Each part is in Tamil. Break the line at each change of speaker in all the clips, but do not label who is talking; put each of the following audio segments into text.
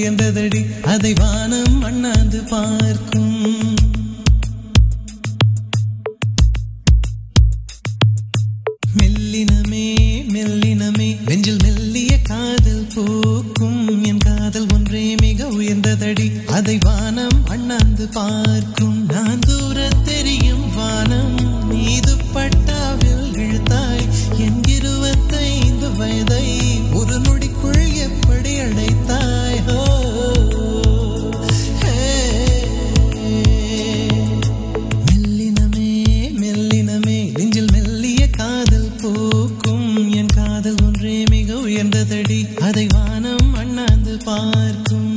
உயர்ந்ததடி அதை வானம் அண்ணாந்து பார்க்கும். மெல்லினமே மெல்லினமே நெஞ்சில் மெல்லிய காதல் பூக்கும். என் காதல் ஒன்றே மிக உயர்ந்ததடி அதை வானம் அண்ணாந்து பார்க்கும். நான் தூர தெரியும் வானம் மீது பட்டாவில் இழுத்தாய் என் 25 வயதை ஒரு நொடிக்குள் எப்படி அடைத்தாய். மெல்லினமே மெல்லினமே நெஞ்சில் மெல்லிய காதல் பூக்கும். என் காதல் ஒன்றே மிக உயர்ந்ததடி அதை வானம் அண்ணாந்து பார்க்கும்.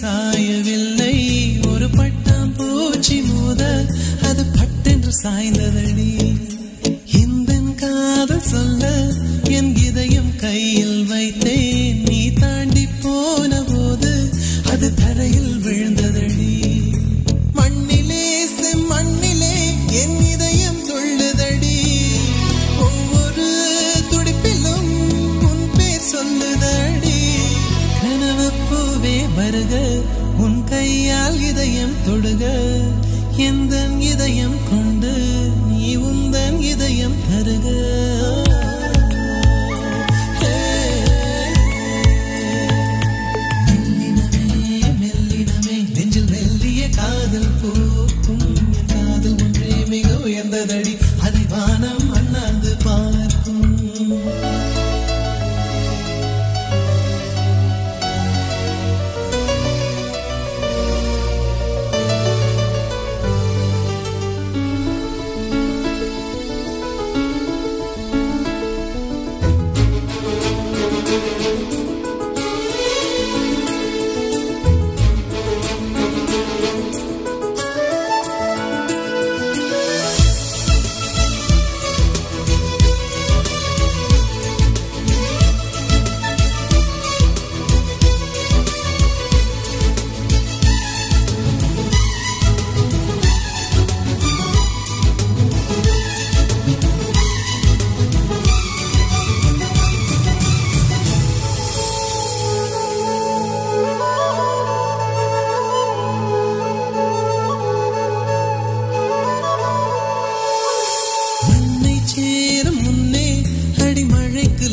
சாயவில்லை ஒரு பட்டாம் பூச்சி மோத அது பட்டென்று சாய்ந்ததடி. இந்த காதல் சொல்ல என் இதயம் கையில் வைத்தேன். நீ தாண்டி போன போது அது தரையில் விழுந்ததடி. மண்ணிலே மண்ணிலே என் இதயம் துள்ளுதடி. ஒவ்வொரு துடிப்பிலும் உன் பேர் சொல்லுதடி. கனவு பூவே வருக உன் கையால் இதயம் தொடுக. எந்தன் இதயம் கொண்டு நீ உந்தன் இதயம் தருக. மெல்லினமே மெல்லினமே நெஞ்சில் மெல்லிய காதல் பூக்கும். என் காதல் ஒன்றே மிக உயர்ந்ததடி அதை வானம் அண்ணாந்து பார்க்கும்.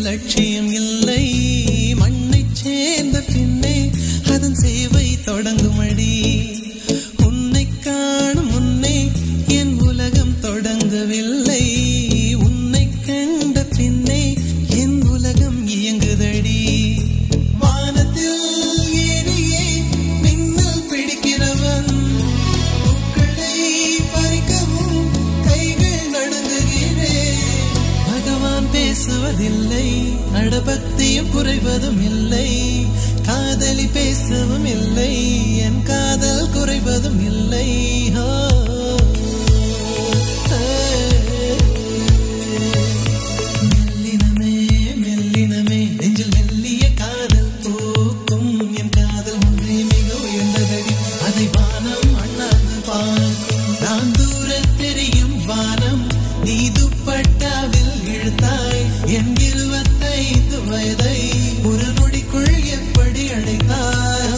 லட்சியம் இல்லை மண்ணை சேர்ந்த பின்னே அதன் சேவை தொடங்குமடி. உன்னை காணும் முன்னே என் உலகம் தொடங்கவில்லை. உன்னை கண்ட பின்னே என் உலகம் இயங்குதடி. வானத்தில் ஏறியே மின்னல் பிடிக்கிறவன் பூக்களை பறிக்கவும் கைகள் நடுங்குகிறேன். பகவான் பேசுவதில்லை அடபக்தியும் குறைவதும் இல்லை. காதலி பேசவும் இல்லை என் காதல் குறைவதும் இல்லை. மெல்லினமே மெல்லினமே நெஞ்சில் மெல்லிய காதல் பூக்கும். என் காதல் ஒன்றே மிக உயர்ந்ததடி அதை வானம் அண்ணாந்து பார்க்கும். நான் தூர தெரியும் வானம் நீ துப்பட்டாவில் இழுத்தாய் என் 25 வயதை ஒரு நொடிக்குள் எப்படி அடைத்தாய்.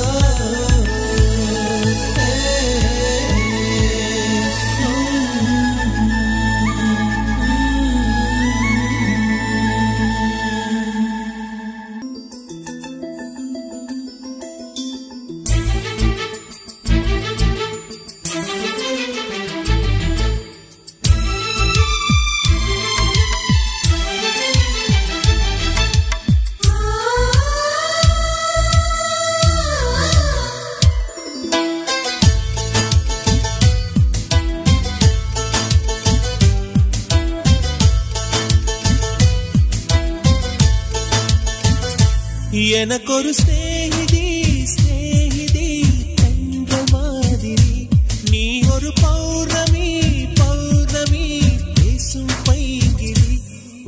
எனக்கொரு ஸ்நேகிதி ஸ்நேகிதி என்ற மாதிரி நீ ஒரு பௌர்ணமி பௌர்ணமி பேசும் பைங்கிரி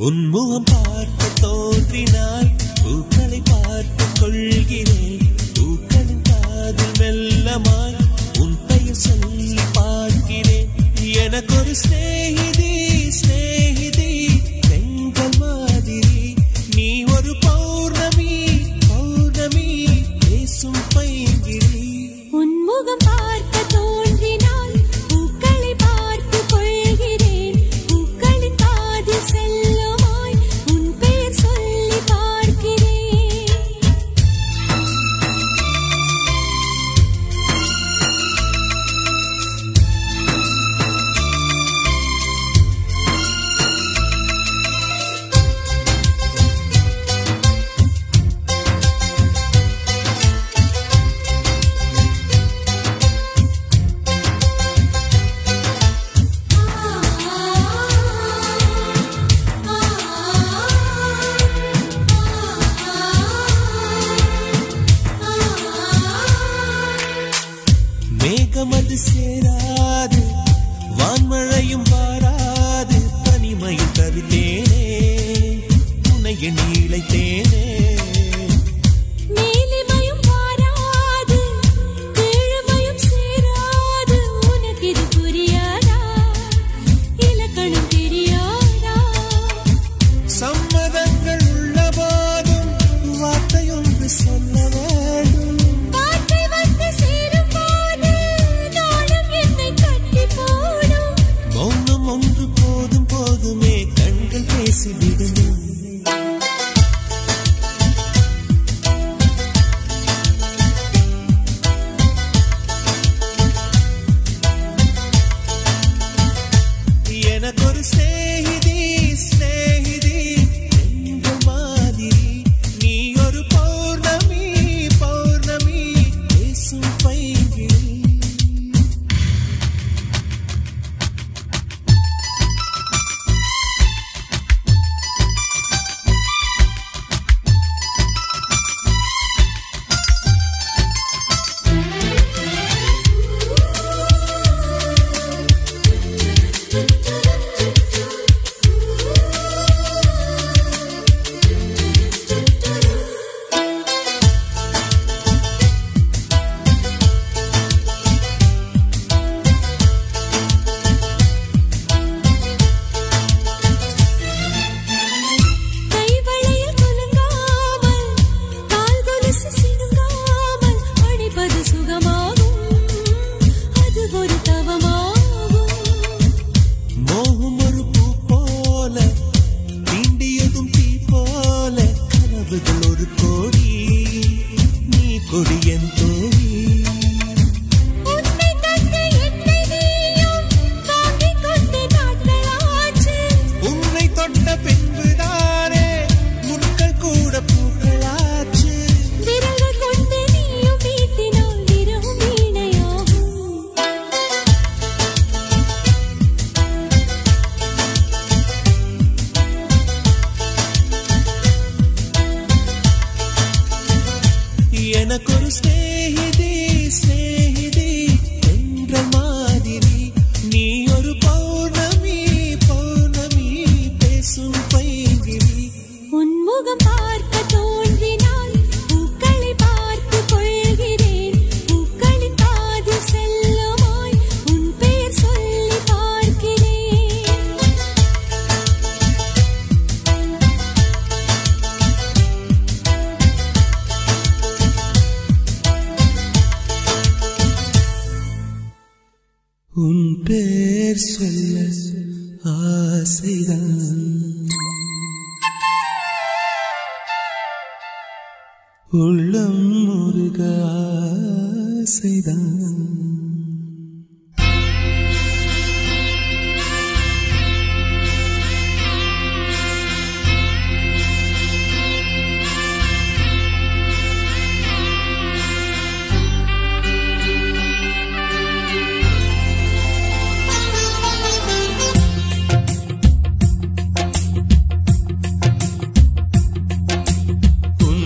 உன்முகம் பார்க்க தோன்றினால் பூக்களை பார்த்து கொள்கிறேன் பூக்களின் காதில் மெல்லமாய் உன் பெயர் சொல்லி பார்க்கிறேன் எனக்கொரு ஸ்நேகிதி ஸ்நேகிதி எங்கள் மாதிரி நீ ஒரு பௌர்ணமி பௌர்ணமி பேசும் பைங்கிரி
உன்முகம் பார்க்க தோன்றினால் பூக்களை பார்த்து கொள்கிறேன் பூக்களின் காதில் செல்லுமாய் உன் பெயர் சொல்லி பார்க்கிறேன்
மேகமது சேராது வான்மழையும் வாராது தனிமையில் தவித்தேனே உன்னை எண்ணி இழைத்தேனே
நீலிமையும் வாராது கீழ்மையும் சேராது உனக்கு இது புரியாதா இலக்கணம் தெரியாதா
சம்மதங்கள் உள்ள போதும் வார்த்தையொன்று சொல்ல வேண்டும்
வார்த்தை வந்து சேரும் போது நாளும் என்னை கட்டி போடும்
மௌனம் ஒன்று போதும் போதுமே கண்கள் பேசிவிடும் எனக்கொரு ஸ்நேகிதி ஸ்நேகிதி எங்கள் மாதிரி நீ ஒரு பௌர்ணமி பௌர்ணமி பேசும் பைங்கிரி
கைவளையில் குலுங்காமல் கால் கொலுசு சிணுங்காமல் அடிப்பது சுகமாகும் அது ஒரு தவமாகும்
மோகம் ஒரு பூ போல தீண்டியதும் தீ போல கனவுகள் ஒரு கோடி நீ கொடி என் தோழி
உன்னை தந்து என்னை நீயும் வாங்கிக் கொண்டு நாட்களாச்சு
உன்னை தொட்ட பின்புதானே முட்கள் கூட பூக்களாச்சு
விரல்கள் கொண்டு நீயும் வீட்டினால் விரவும் வீணையாகும்
எனக்கொரு ஸ்நேகிதி ஸ்நேகிதி என்ற மாதிரி நீ ஒரு பௌர்ணமி பௌர்ணமி பேசும் பைங்கிரி
உன்முகம் பார்க்க தோன்றினால் பூக்களை பார்த்து கொள்கிறேன் பூக்களின் காதில் செல்லுமாய் உன் பெயர் சொல்லி பார்க்கிறேன்
உன் பேர் சொல்ல ஆசைதான் உள்ளம் முருக ஆசைதான்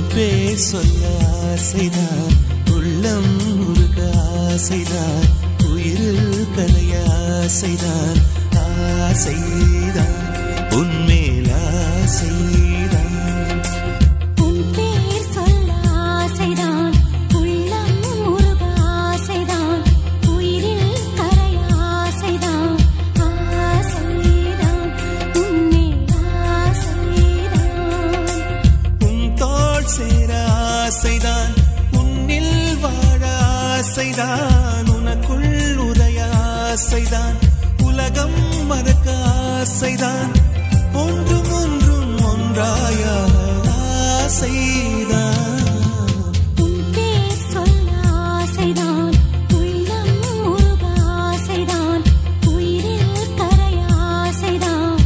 பேர் சொல்ல ஆசைதான் உள்ளம் உருக ஆசைதான் உயிரில் கலைய ஆசைதான் ஆசைதான் உன்மேல் ஆசைதான்
உன் பேர் சொல்ல ஆசைதான் உள்ளம் உருக ஆசைதான் உயிரில் கரைய ஆசைதான் ஆசைதான் உன்மேல் ஆசைதான்
உன் தோள் சேர ஆசைதான் உன்னில் வாழ ஆசைதான் உனக்குள் உதய ஆசைதான் உலகம் மறக்க ஆசைதான் ஒன்றும் ஒன்றும் ஒன்றாய ஆசைதான்
உன் பேர் சொல்ல ஆசைதான் உள்ளம் உருக ஆசைதான் உயிரில் கரைய ஆசைதான்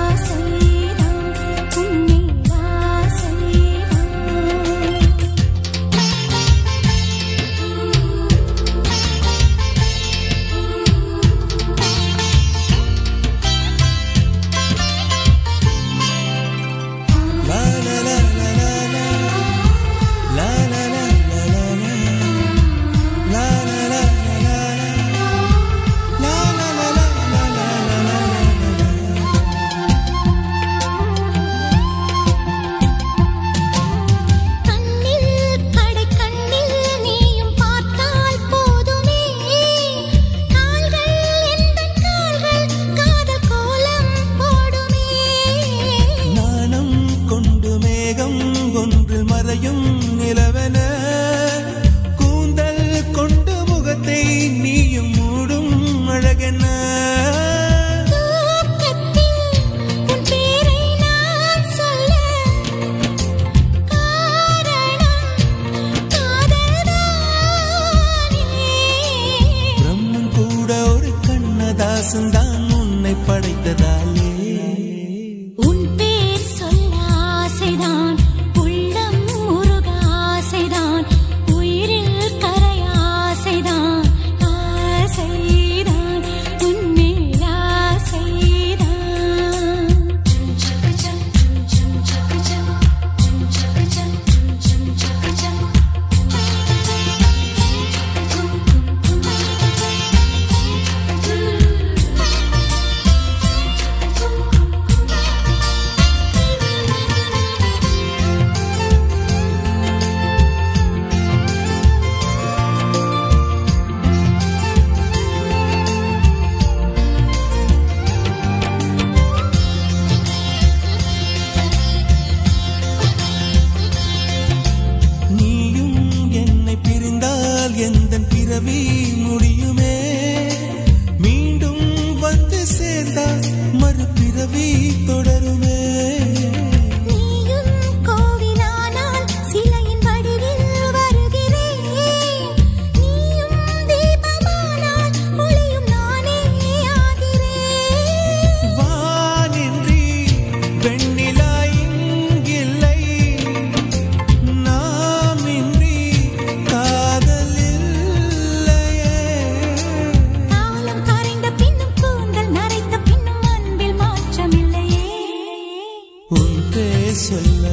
ஆசைதான் உன்மேல் ஆசைதான்
la la la la la la la la la la la la la la la
கண்ணில் கடை கண்ணில் நீயும் பார்த்தால் போதுமே கால்கள் எந்தன் கால்கள் காதல் கோலம் போடுமே
நாணம் கொண்டு மேகம் ஒன்றில் மறையும் நிலவென கூந்தல் கொண்டு முகத்தை நீயும் மூடும் அழகென
தூக்கத்தில் உன் பேரை நான் சொல்ல காரணம் காதல்தானே
பிரம்மன் கூட ஒரு கண்ணதாசன் தான் உன்னை படைத்ததாலே
உன் பேர் சொல்ல ஆசைதான் உள்ளம் உருக ஆசைதான் உயிரில் கரைய ஆசைதான் ஆசைதான் உன்மேல் ஆசைதான்
நீயும் என்னை பிரிந்தால் எந்தன் பிறவி முடியுமே மீண்டும் வந்து சேர்ந்தால் மறுபிறவி தொடருமே
நீயும் கோவிலானால் சிலையின் வடிவில் வருகிறேன் நீயும் தீபமானால் ஒளியும் நானே ஆகிறேன்
வானின்றி வெண்ணிலா இங்கில்லை நாமின்றி காதல் இல்லையே
காலம் கரைந்த பின்னும் கூந்தல் நரைத்த பின்னும் அன்பில் மாற்றமில்லையே
உன் பேர் சொல்ல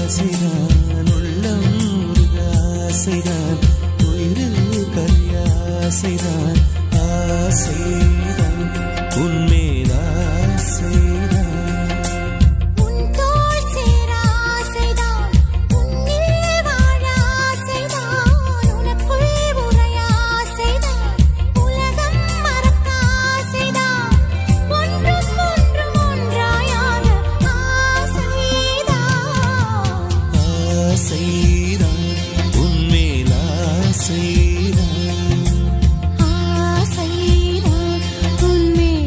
ஆசைதான் உள்ளம் உருக ஆசைதான் உயிரில் கரிய ஆசைதான் ஆசைதான் உன்மேல் ஆசைதான்
உன் தோள் சேர ஆசைதான் உன்னில் வாழ ஆசைதான் உனக்குள் உறைய ஆசைதான் உலகம் மறக்க ஆசைதான் ஒன்றும் ஒன்றும் ஒன்றாயாக ஆசைதான்
ஆசைதான் உன்மேல் ஆசைதான்
ஆசைதான் உன்மேல்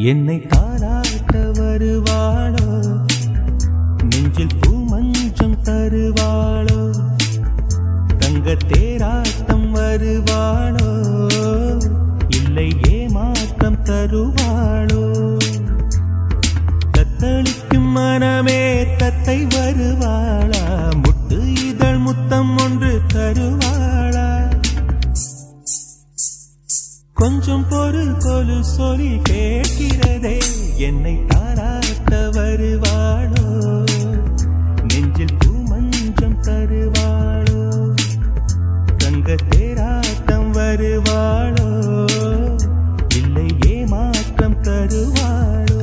என்னை தாராட்ட
வருவாளோ, நெஞ்சில் பூமஞ்சம் தருவாளோ, தங்க தேராட்டம் வருவாளோ, இல்லை ஏமாற்றம் தருவாளோ. தத்தளிக்கும் மனமே தத்தை வருவாளா, முட்டு இதழ் முத்தம் ஒன்று தருவாளா. கொஞ்சம் பொறு கொலு சொல்லி கேட்கிறதே, என்னை தாராட்ட வருவாளோ, நெஞ்சில் பூமஞ்சம் தருவாளோ, தங்க தேராட்டம் வருவாளோ, இல்லை ஏமாற்றம் தருவாளோ.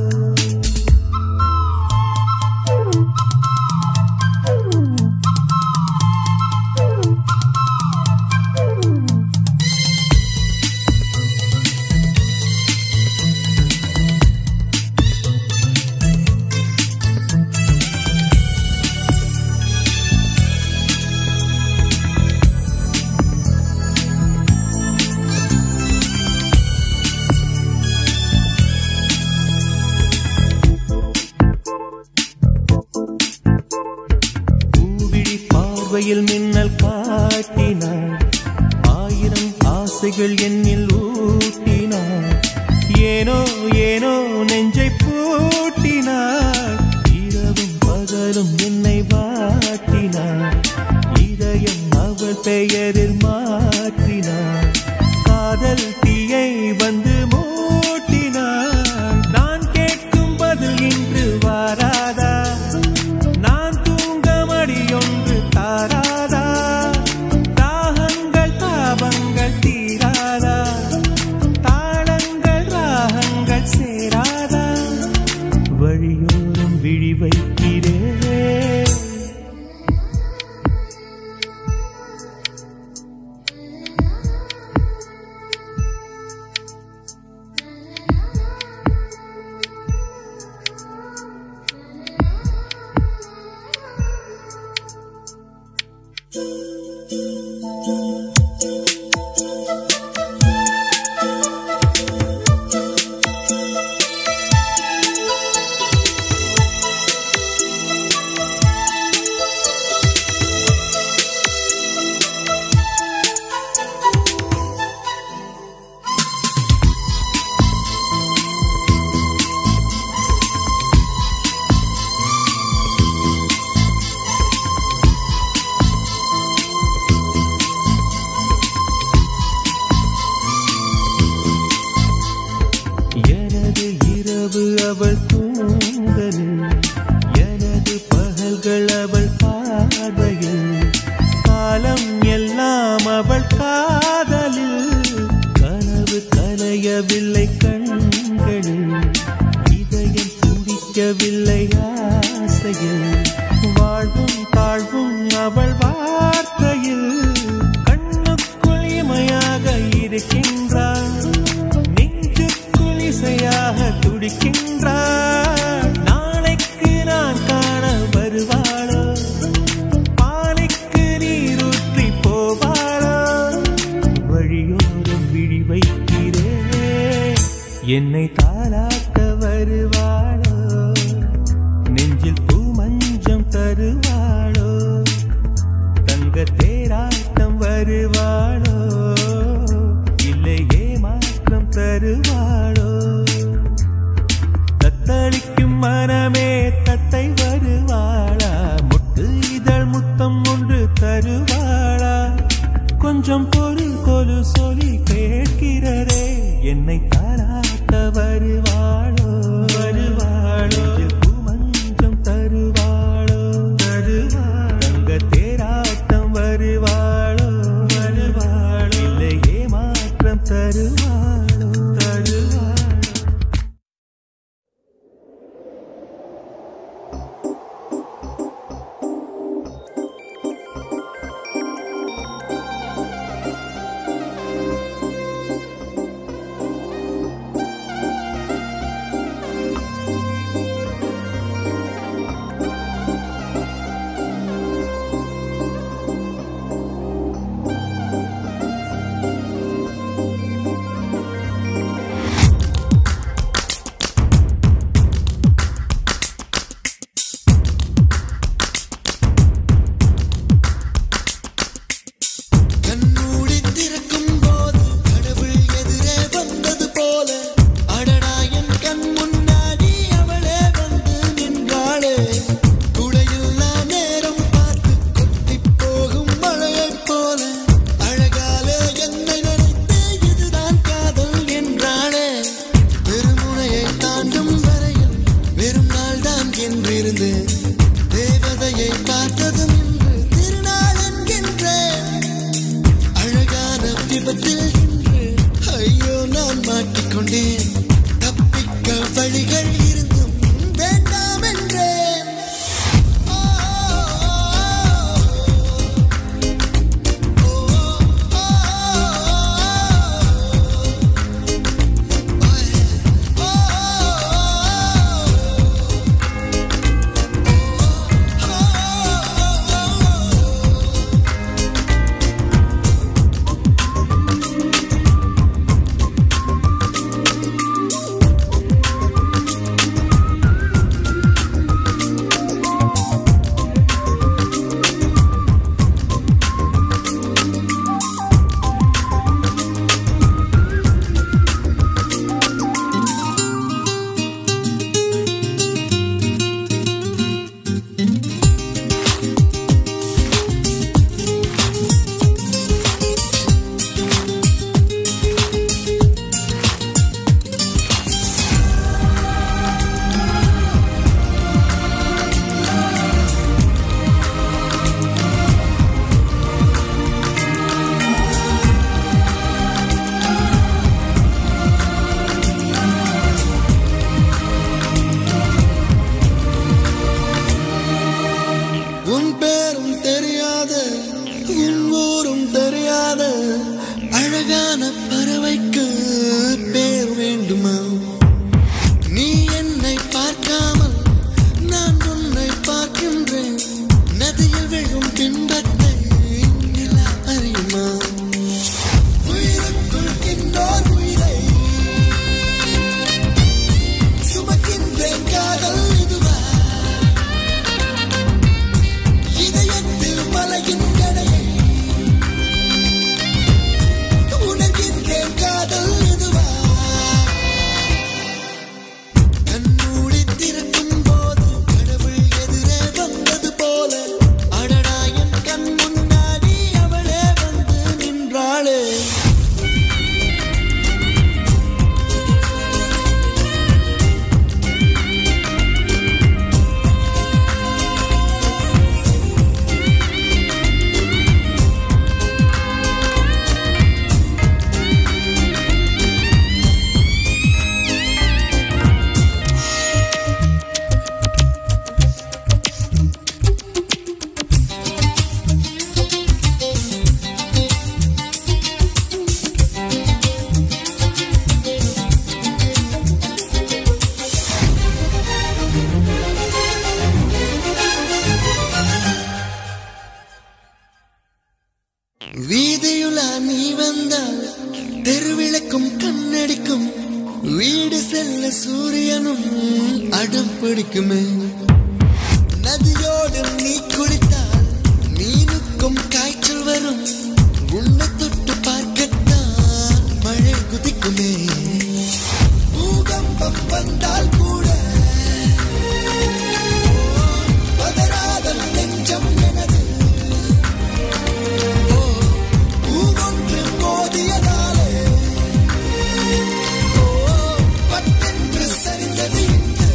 பார்வையில் மின்னல் காட்டினாள், ஆயிரம் ஆசைகள் என்னில் ஊட்டினாள், ஏனோ ஏனோ நெஞ்சை பூட்டினாள், இரவும் பகலும் என்னை வாட்டினாள், இதயம் அவள் பெயரில் மாற்றினாள், காதல் தீயை வந்து மூட்டினாள். நான் கேட்கும் பதில் இன்று வாராதா, நான் தூங்க மடியொன்று தாராதா, தாகங்கள் தாபங்கள் தீராதா, தாளங்கள் ராகங்கள் சேராதா, வழியோரம் விழி வைக்கிறேன். அவள் தூங்கலில், எனது பகல்கள் அவள் பார்வையில், காலம் எல்லாம் அவள் காதலில், கனவு கலையவில்லை கண்களில், இதயம் துடிக்கவில்லை ஆசையில், வாழ்வும் தாழ்வும் அவள் வார்த்தையில், கண்ணுக்குள் இமையாக இருக்கின்றாள், இசையாக துடிக்கின்றாள், நாளைக்கு நான் காண வருவாளோ, பாலைக்கு நீரூற்றி போவாளோ, வழியோரம் விழி வைக்கிறேன், என்னை தாலாட்ட வருவாளோ, நெஞ்சில் பூமஞ்சம் தருவாளோ, தங்க தேராட்டம் வருவாளோ, இல்லை ஏமாற்றம் தருவாளோ. தத்தளிக்கும் மனமே தத்தை வருவாளா, முட்டு இதழ் முத்தம் ஒன்று தருவாளா, கொஞ்சம் பொருள் கொலு சொல்லி கேட்கிறதே, என்னை தாராட்ட வருவாளோ, வருவாளோ, பூமஞ்சம் தருவாளோ, தருவாளோ, தங்க தேராட்டம் வருவாளோ, வருவாளோ, இல்லை ஏமாற்றம் தருவாளோ, தருவாளோ.
என்றிருந்து தேவதையை பார்த்ததும் இன்று திருநாள் என்கின்றேன். அழகான விபத்தில் இன்று ஐயோ நான் மாட்டிக்கொண்டேன். தப்பிக்க வழிகள் இருந்தும் வேண்டாம் என்றேன். உன் பேரும் தெரியாத உன் ஊரும் தெரியாத அழகான பறவைக்கு பேர் வேண்டுமா? நீ என்னை பார்க்காமல் நான் உன்னை பார்க்கின்றேன். நதியில் விழும் பின்பத்தை நிலா அறியுமா? உயிருக்குள் இன்னோர் உயிரை சுமக்கின்றேன். காதல் இதுவா? இதயத்தில் மலையின் எடையை உணர்கின்றேன். காதல் இதுவா? கண்மூடி திறக்கும் போது கடவுள் எதிரே வந்தது போல அடடா என் கண் முன்னாடி அவளே வந்து நின்றாளே. வீதியுலா நீ வந்தால் தெருவிளக்கும் கண்ணடிக்கும். வீடு செல்ல சூரியனும் அடம் பிடிக்குமே. நதியோடு நீ குளித்தால் மீனுக்கும் காய்ச்சல் வரும். உன்னை தொட்டு பார்க்கத்தான் மழை குதிக்குமே. பூகம்பம் வந்தால் கூட பதறாத நெஞ்சம் எனது. பூவொன்று மோதியதாலே பட்டென்று சரிந்தது இன்று.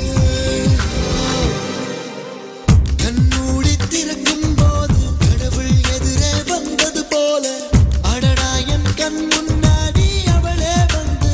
கண்மூடி திறக்கும் போது கடவுள் எதிரே வந்தது போல அடடா என் கண் முன்னாடி அவளே வந்து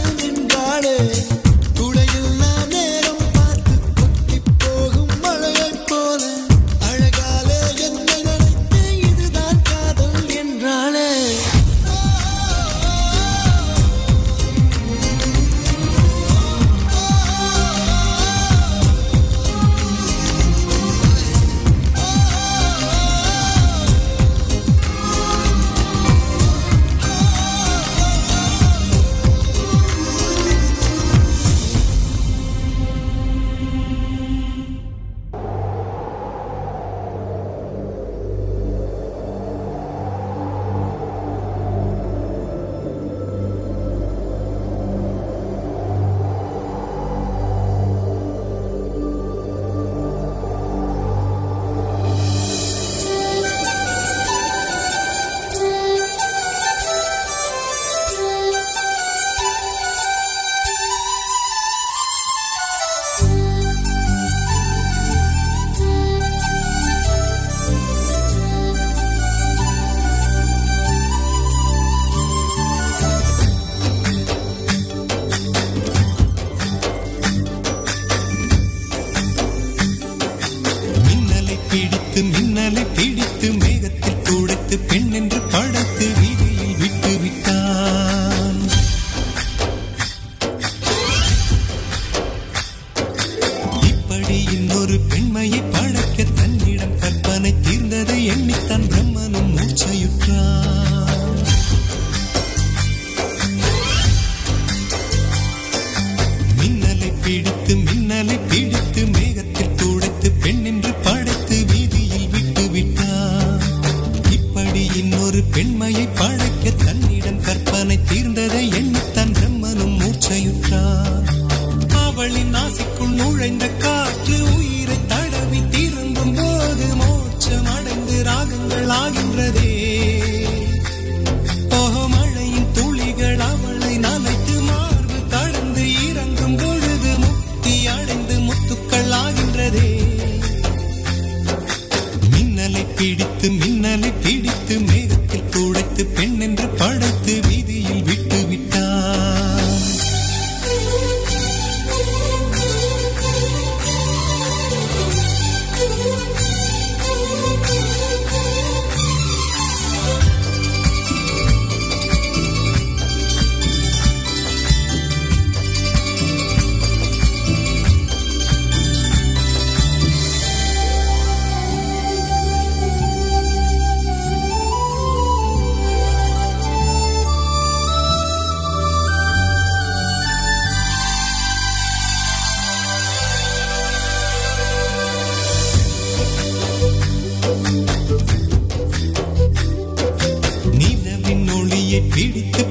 பெண் என்று படைத்து வீதியில் விட்டு விட்டான். இப்படி இன்னொரு பெண்மையை படைக்க தன்னிடம் கற்பனை தீர்ந்ததை எண்ணித்தான் பிரம்மனும் மூர்ச்சையுற்றான். மின்னலை பிடித்து மேகத்தில் துடைத்து பெண் என்று படைத்து வீதியில் விட்டு விட்டான். இப்படி இன்னொரு பெண்மையை படைக்க தன்னிடம் கற்பனை தீர்ந்ததை எண்ணித்தான் பிரம்மனும் மூர்ச்சையுற்றான். அவளின் நாசிக்குள் நுழைந்த காற்று உயிரை தடவி திரும்பும் போது மோட்சம் அடைந்து ராகங்கள் ஆகின்றதே. மழையின் துளிகள் அவளை நனைத்து மார்பு கடந்து இறங்கும் பொழுது முக்தி அடைந்து முத்துக்கள் ஆகின்றதே. மின்னலை பிடித்து மேகத்தில் துடைத்து பெண் என்று படைத்து வீதியில் விட்டு விட்டான்.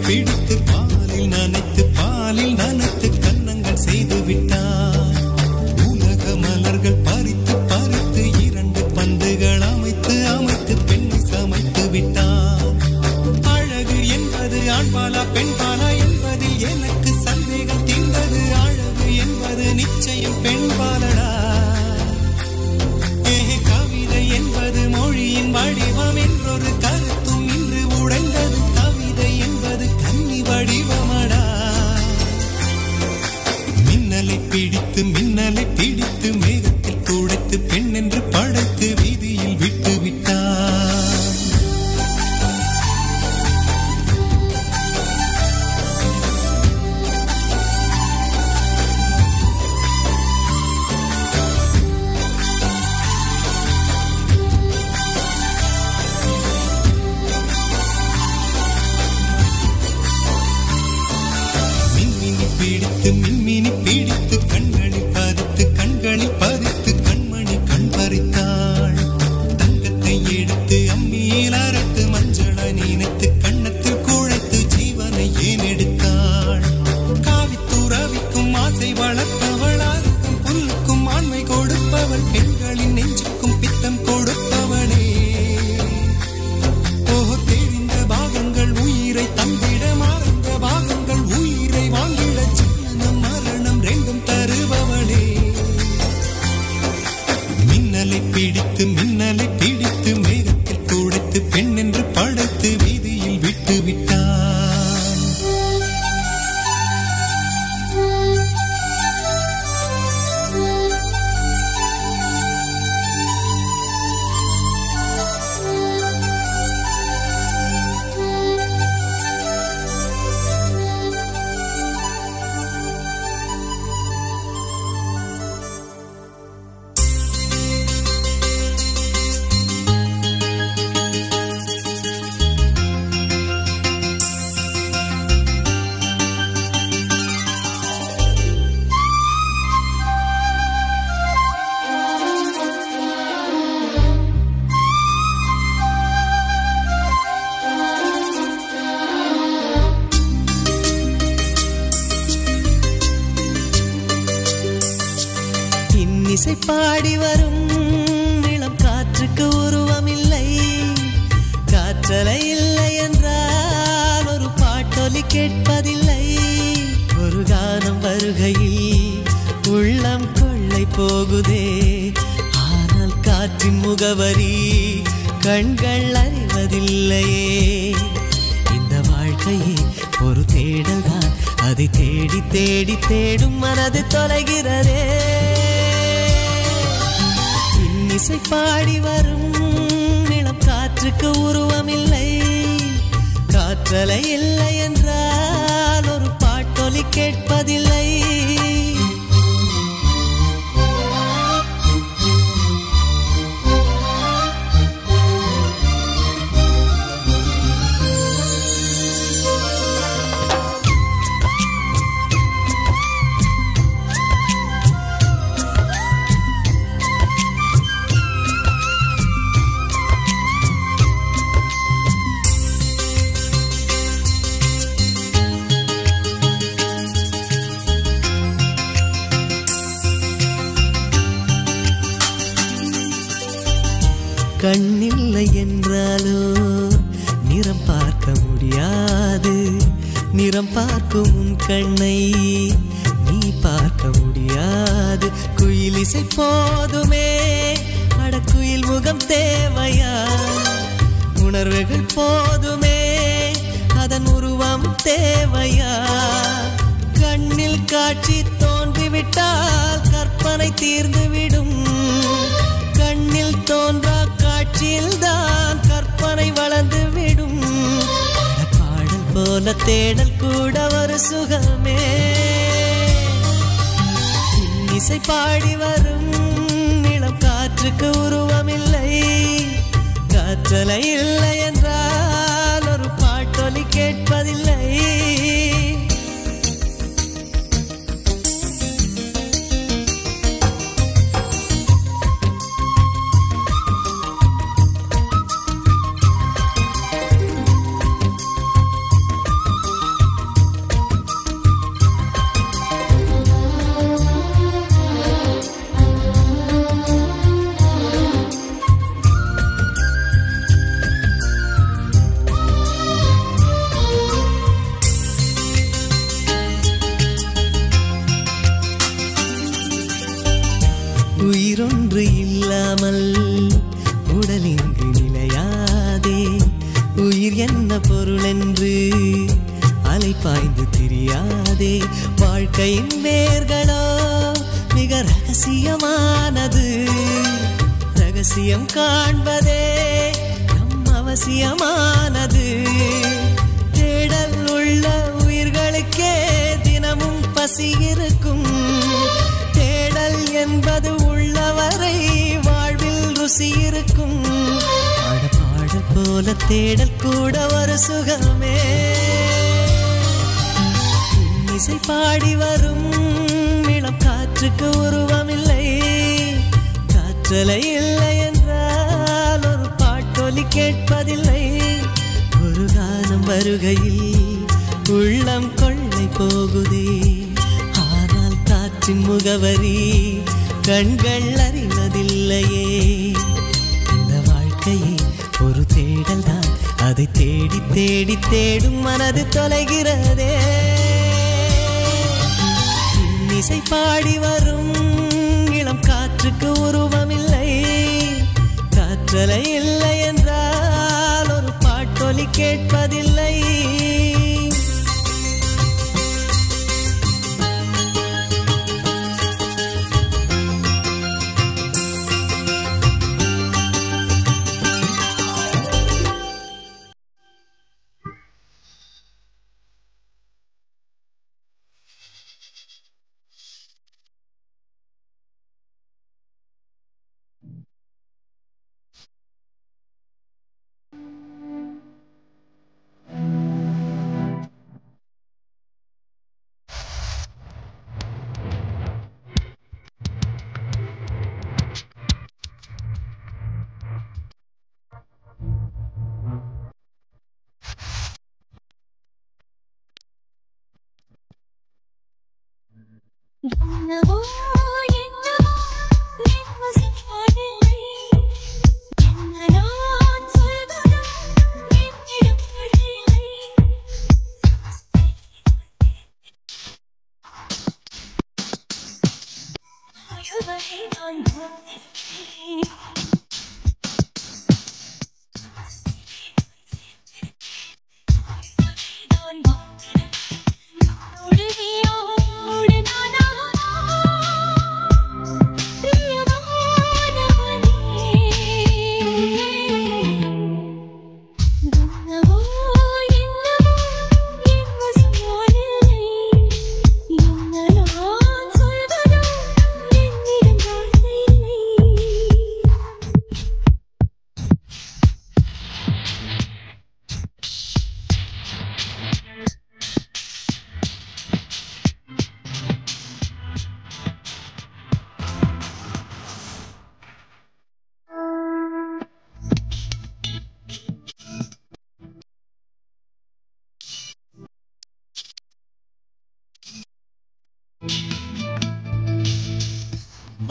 பிடித்து பாலில் நனைத்து கன்னங்கள் செய்து விட்டான். உலக மலர்கள் பறித்து இரண்டு பந்துகள் அமைத்து பெண்ணை சமைத்து விட்டான். அழகு என்பது ஆண்பாலா பெண்பாலா என்பதில் எனக்கு சந்தேகம் தீர்ந்தது. அழகு என்பது நிச்சயம் பெண்பாலடா. கவிதை என்பது மொழியின் வடிவம் என்றொரு கருத்தும் இன்று உடைந்தது. கவிதை என்பது கன்னி வடிவமடா. மின்னலை பிடித்து மேகத்தில் துடைத்து பெண் என்று படைத்து வீதியில் விட்டு விட்டான். மின்மினி பிடித்து கண்களில் பதித்து கண்மணி கண் பறித்தாள். தங்கத்தை எடுத்து அம்மியில் அரைத்து மஞ்சளாய் நினைத்து கண்ணத்தில் குழைத்து ஜீவனை ஏன் எடுத்தாள். காவித்துறவிக்கும் ஆசை வளர்ப்பவள், அருக்கும் புல்லுக்கும் ஆண்மை கொடுப்பவள், பெண்களின் நெஞ்சுக்கும் பித்தம் கொடுப்பவளே. தெரிந்த பாகங்கள் உயிரை தந்திட, மறந்த பாகங்கள் உயிரை வாங்கிட, ஜனனம் மரணம் ரெண்டும் தருபவளே. மின்னலை பிடித்து மேகத்தில் துடைத்து பெண் என்று படைத்து வீதியில் விட்டு விட்டான்.
இசை பாடி வரும் இளம் காற்றுக்கு உருவமில்லை. காற்றலை இல்லை என்றால் ஒரு பாட்டொலி கேட்பதில்லை. ஒரு கானம் வருகையில் உள்ளம் கொள்ளை போகுதே. ஆனால் காற்றின் முகவரி கண்கள் அறிவதில்லையே. இந்த வாழ்க்கையே ஒரு தேடல் தான், அதை தேடி தேடி தேடும் மனது தொலைகிறதே. இசை பாடி வரும் இளம் காற்று காற்றுக்கு உருவமில்லை, காற்றலை இல்லை என்றால் ஒரு பாட்டொலி கேட்பதில்லை. கண்ணில்லை என்றாலோ நிறம் பார்க்க முடியாது, நிறம் பார்க்கும் உன் கண்ணை நீ பார்க்க முடியாது. குயில் இசை போதுமே, அடக்குயில் முகம் தேவையா? உணர்வுகள் போதுமே, அதன் உருவம் தேவையா? கண்ணில் காட்சி தோன்றிவிட்டால் கற்பனை தீர்ந்துவிடும், கண்ணில் தோன்றா காட்சியில் தான் கற்பனை வளர்ந்து விடும். பாடல் போல தேடல் கூட ஒரு சுகமே. இசை பாடி வரும் இளம் காற்றுக்கு உருவமில்லை, காற்றலை இல்லை என்றால் ஒரு பாட்டொலி கேட்பதில்லை. உயிரொன்று இல்லாமல் உடல் இங்கு நிலையாதே, உயிர் என்ன பொருள் என்று அலைப்பாய்ந்து தெரியாதே. வாழ்க்கையின் வேர்களோ மிக ரகசியமானது, ரகசியம் காண்பதே நம் அவசியமானது. தேடல் உள்ள உயிர்களுக்கே தினமும் பசி இருக்கும், தேடல் என்பது உள்ளவரை வாழ்வில் ருசி இருக்கும். பாடல் போல தேடல் கூட ஒரு சுகமே. இசை பாடி வரும் இளம் காற்றுக்கு உருவமில்லை, காற்றலை இல்லை என்றால் ஒரு பாட்டொலி கேட்பதில்லை. ஒரு காலம் வருகையில் உள்ளம் கொள்ளை போகுதே, காற்றின் முகவரி கண்கள் அறிவதில்லையே. இந்த வாழ்க்கையே ஒரு தேடல் தான், அதை தேடி தேடி தேடும் மனது தொலைகிறதே. இசை பாடி வரும் இளம் காற்றுக்கு உருவமில்லை, காற்றலை இல்லை என்றால் ஒரு பாட்டொலி கேட்பதில்லை.
என்னவோ என்னவோ என் வசப்படவில்லை, என்ன நான் சொல்வதோ என்னிடம் படவில்லை. அழுவதை நான் பார்த்தேன், நான் பார்த்தேன். தொழுவியோடு நான்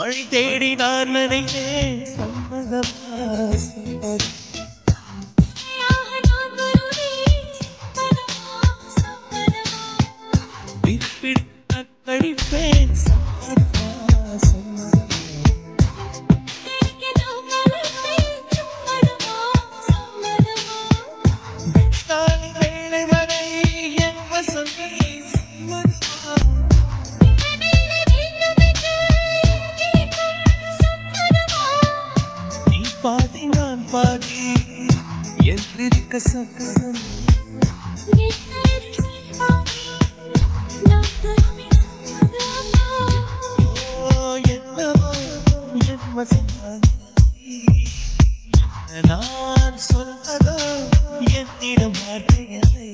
வழி தேடி நான் நினைத்தேன் சம்மதமா கழிப்பேன் வேலை வரை என் வசமே நீ பாதி நான் பாதி என்றிருக்க சக்கரம் நான் சொல்வதோ என்னிடம் வார்த்தையதை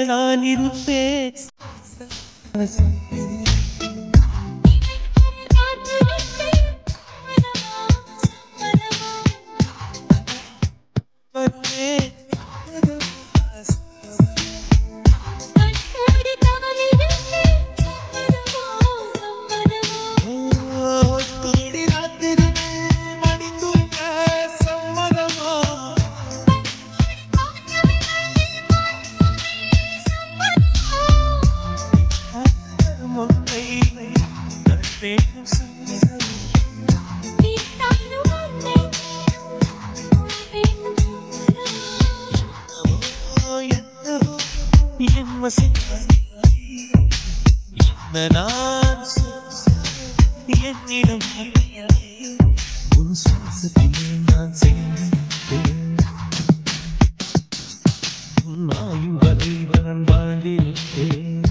நான் இருப்பேன் நான் என்னிடம் ஒரு சுவாசத்திலே நான் சேர்ந்தேன் நாயும் வரைவரன் வாழ்ந்திருப்பேன்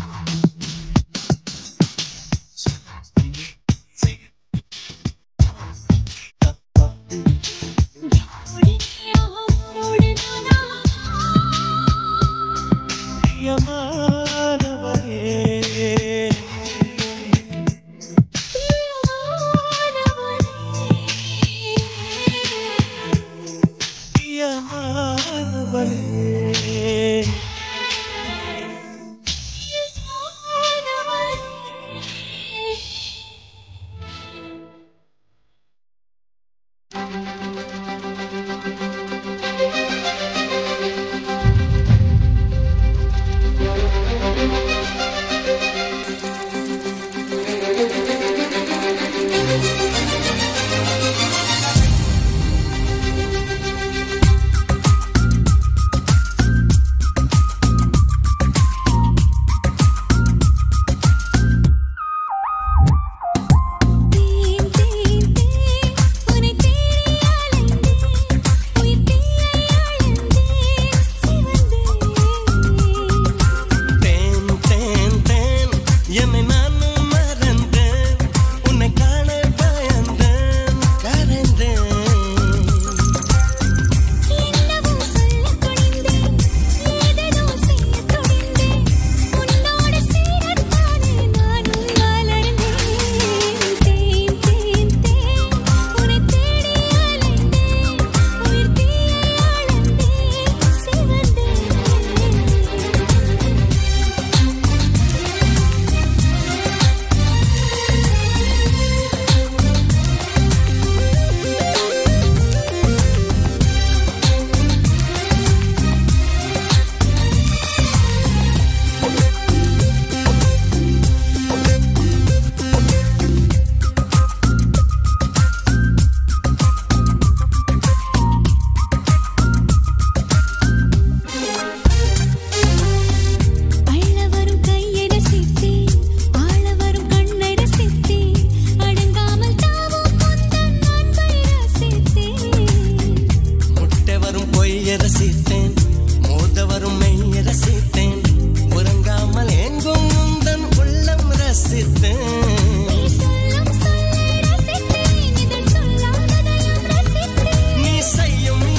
நீ செய்யும்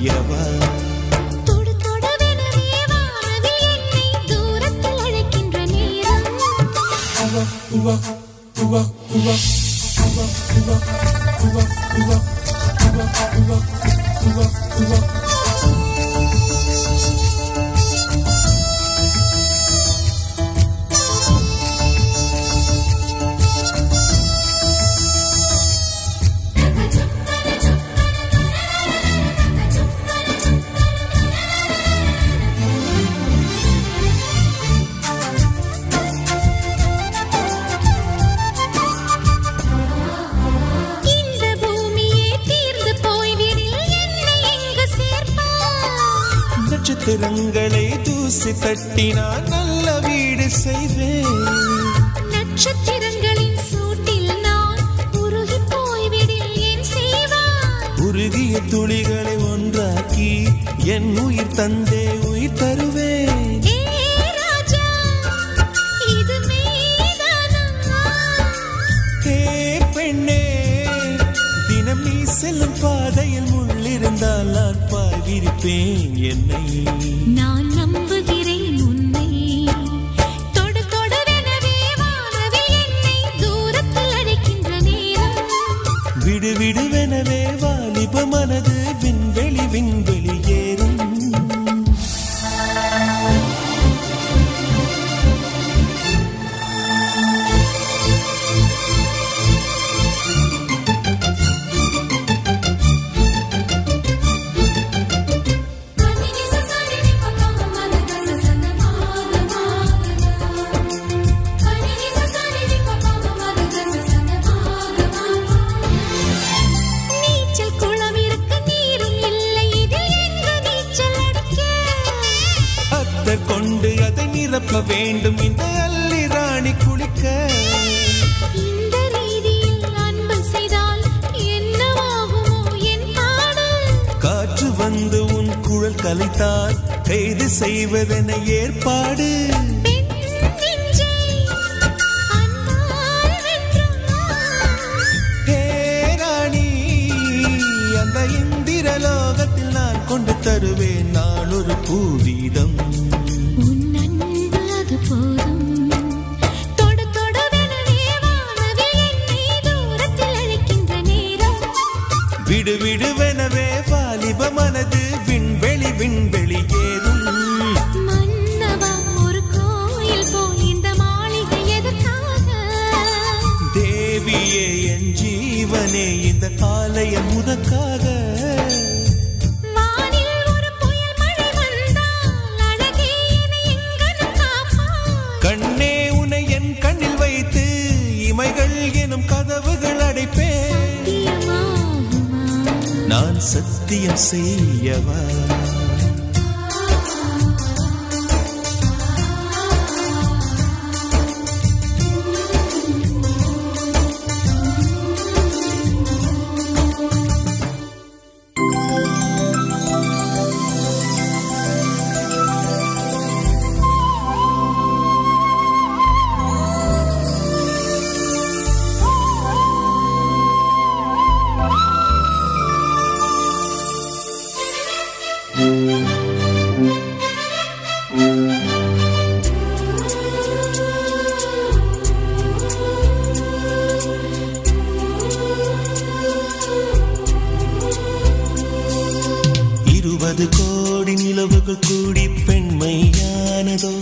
செய்யவா
தொடு தொடவெனவே வானவில் என்னை தூரத்தில் அழைக்கின்ற நேரம் இந்த பூமியே தீர்ந்து போய்விடில் என்னை எங்கு சேர்ப்பாய்
நட்சத்திரங்களை தூசி தட்டினால் நல்ல வீடு செய்வேன்
நட்சத்திரங்களின் சூட்டில் நான் உருகி போய்விடில் என் செய்வாய்
உருகிய துளிகளை ஒன்றாக்கி என் உயிர் தந்தே உயிர் தருவேன்
ஏ ராஜா இது மீதானா
ஹே பெண்ணே தினம் நீ செல்லும் பாதையில் முள்ளிருந்தால் நான் பாய்விருப்பேன் என்னை
நான் நம்புகிறேன் உன்னை தொடு தொடவெனவே வானவில் என்னை தூரத்தில் அழைக்கின்ற நேரம்
விடு விடுவெனவே வாலிப மனது விண்வெளி விண்வெளி ஏறும்
நீச்சல் குளம் இருக்க நீரும் இல்லை இதில் எங்கு நீச்சல் அடிக்க
அத்தர் கொண்டு அதை நிரப்ப வேண்டும் இந்த அல்லி ராணி குளிக்க
இந்த ரீதியில் அன்பு செய்தால் என்னவாகுமோ என் பாடல்
காற்று வந்து உன் குழல் கலைத்தால் கைது செய்வதென ஏற்பாடு
பெண் நெஞ்சை அன்பால் வென்றாய்
ஹே ராணி அந்த இந்திர லோகத்தில் நான் கொண்டு தருவேன் நான் ஒரு பூவீதம்
உன் அன்பு அது போதும் தொடு தொடவெனவே வானவில் என்னை தூரத்தில் அழைக்கின்ற நேரம்
விடு விடுவெனவே வாலிப மனது விண்வெளி விண்வெளி ஏறும்
மன்னவா ஒரு கோயில் போல் இந்த மாளிகை எதற்காக
தேவியே என் ஜீவனே இந்த ஆலயம் உனக்காக
வானில் ஒரு புயல் மழை வந்தால் அழகே என்னை எங்கனம் காப்பாய்
கண்ணே உனை என் கண்ணில் வைத்து இமைகள் எனும் கதவுகள் அடைப்பேன்
சத்தியமாகுமா
நான் சத்தியம் செய்யவா இருபது கோடி நிலவுகள் கூடி பெண்மையானதோ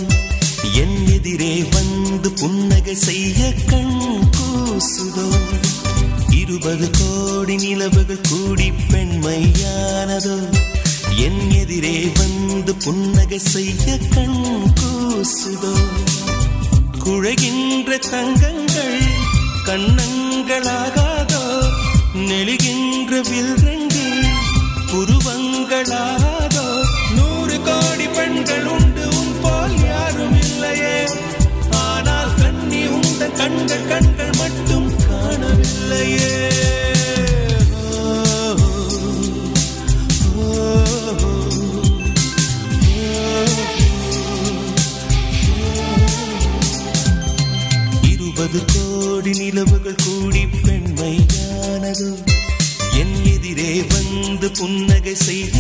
என் எதிரே வந்து புன்னகை செய்ய கண் கூசுதோ 20 கோடி நிலவுகள் கூடி பெண்மையானதோ என் எதிரே வந்து புன்னகை செய்ய கண் கூசுதோ குழைகின்ற தங்கங்கள் கண்ணங்களாகாதோ நெளிகின்ற வில்ரங்கு புருவங்களாகாதோ 100 கோடி பெண்கள் உண்டு உன் போல் யாரும் இல்லையே ஆனால் கண்ணி உந்த கண்கள் கண்கள் மட்டும் காணவில்லையே கோடி நிலவுகள் கூடி பெண்மையானதோ என் எதிரே வந்து புன்னகை செய்ய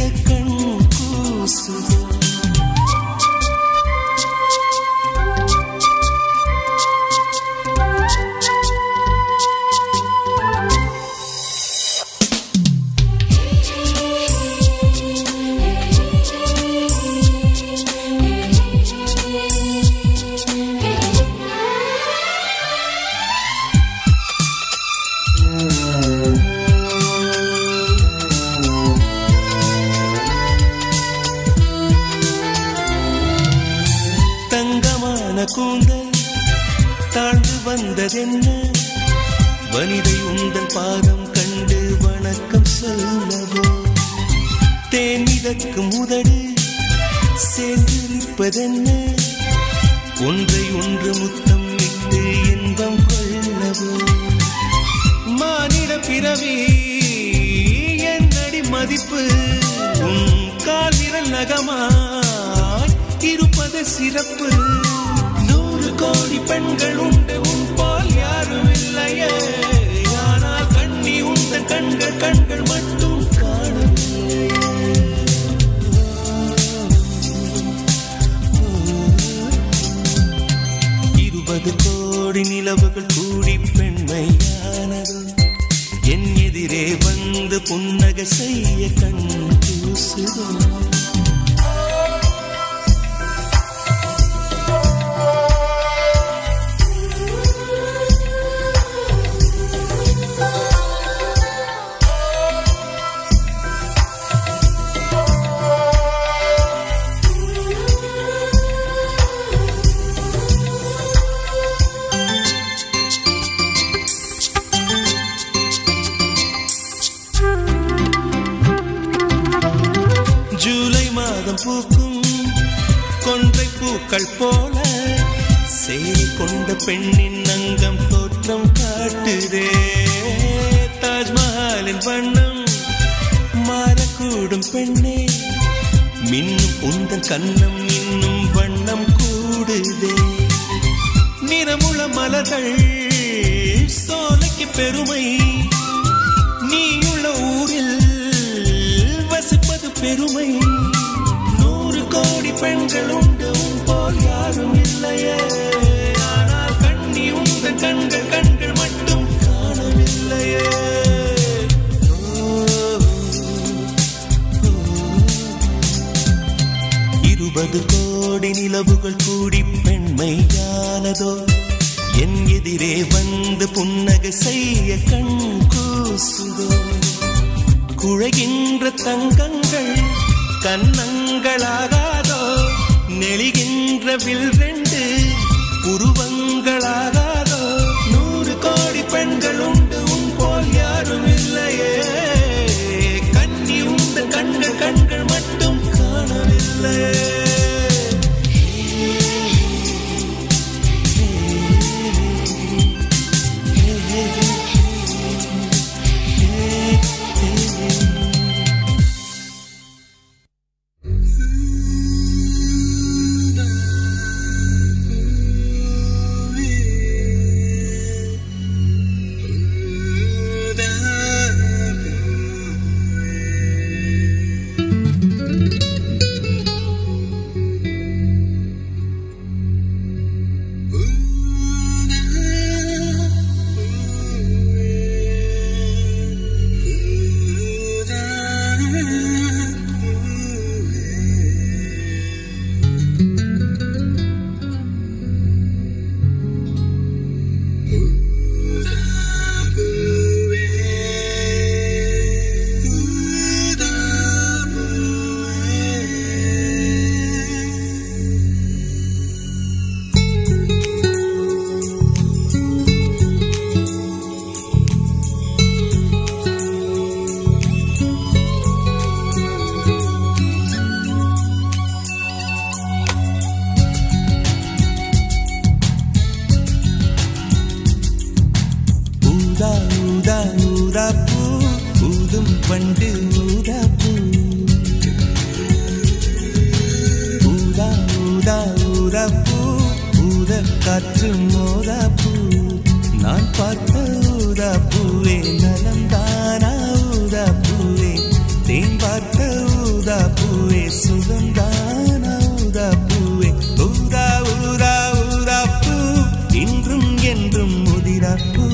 கூந்தல் தாழ்ந்து வந்ததென்ன வனிதை உந்தன் பாதம் கண்டு வணக்கம் சொல்லவோ தேன் மிதக்கும் உதடு சேர்ந்திருப்பதென்ன ஒன்றை ஒன்று முத்தம் இட்டு இன்பம் கொள்ளவோ மானிட பிறவி என்னடி மதிப்பு உன் கால் விரல் நகமாய் இருப்பது சிறப்பு 100 கோடி பெண்கள் உண்டு உன் போல் யாரும் இல்லையே ஆனால் கண்ணி உந்தன் கண்கள் கண்கள் மட்டும் காணவில்லை 20 கோடி நிலவுகள் கூடி பெண்மையானதோ என் எதிரே வந்து புன்னகை செய்ய கண் கூசுதோ பூக்கும் கொன்றை பூக்கள் போல சேரி கொண்ட பெண்ணின் அங்கம் தோற்றம் காட்டுதே தாஜ்மஹாலின் வண்ணம் மாறக்கூடும் பெண்ணே மின்னும் உந்தன் கண்ணம் இன்னும் வண்ணம் கூடுதே நிறமுள்ள மலர்கள் சோலைக்கு பெருமை நீயுள்ள ஊரில் வசிப்பது பெருமை கோடி பெண்கள் உண்டு உன் போல் யாரும் இல்லையே ஆனால் கண்ணி உங்கள் கண்கள் கண்கள் மட்டும் காணவில்லையே 20 கோடி நிலவுகள் கூடி பெண்மையானதோ என் எதிரே வந்து புன்னகை செய்ய கண் கூசுதோ குழைகின்ற தங்கங்கள் கண்ணங்களாகாதோ நெளிகின்ற வில் 2 உருவங்களாகாதோ 100 கோடி பெண்கள் உண்டு உன் போல் யாரும் இல்லையே கண்ணி உந்த கண்கள் கண்கள் மட்டும் காணவில்லையே காற்று மோதாப்பூ நான் பார்த்த ஊதாப்பூவே நலந்தானா ஊதாப்பூவே தேன் பார்த்த ஊதாப்பூவே சுகந்தானா ஊதாப்பூவே ஊதா ஊதா ஊதாப்பூ இன்றும் என்றும் முதிராப்பூ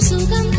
சுகம்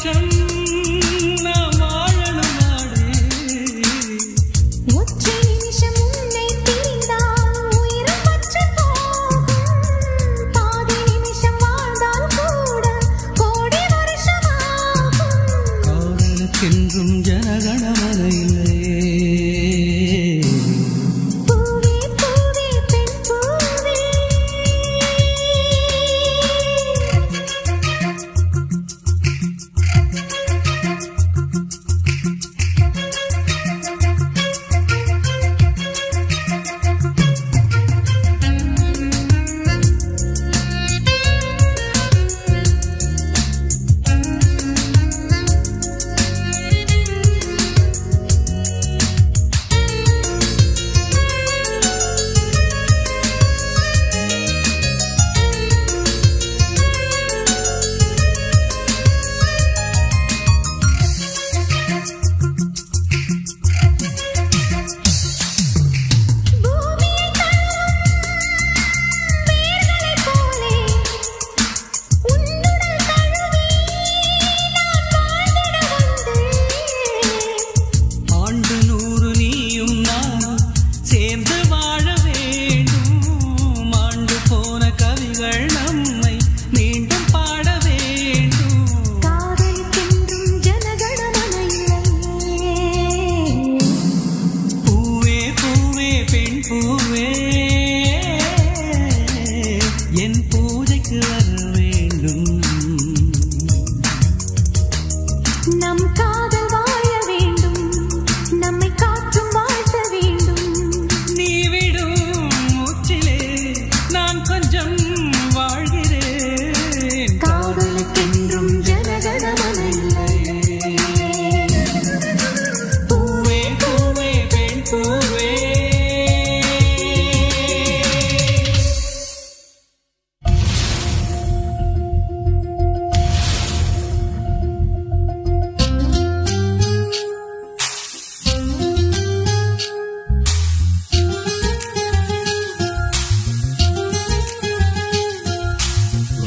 வருஷம் நாம் வாழணும் நாடே.
ஒற்றை நிமிஷம் உன்னை பிரிந்தால் உயிரும் பற்று போகும். பாதி நிமிஷம் வாழ்ந்தால் கூட கோடி வருஷமாகும்.
காதலுக்கென்றும் ஜனகணமன இல்லையே.
பூவே பூவே பெண் பூவே நம் காதல் வாழ வேண்டும், நம்மை காற்றும் வாழ்த்த வேண்டும்.
நீ விடும் மூச்சிலே நான் கொஞ்சம் வாழ்கிறேன்.
காதலுக்கென்றும் ஜனகணமன இல்லையே.
பூவே பூவே பெண் பூவே.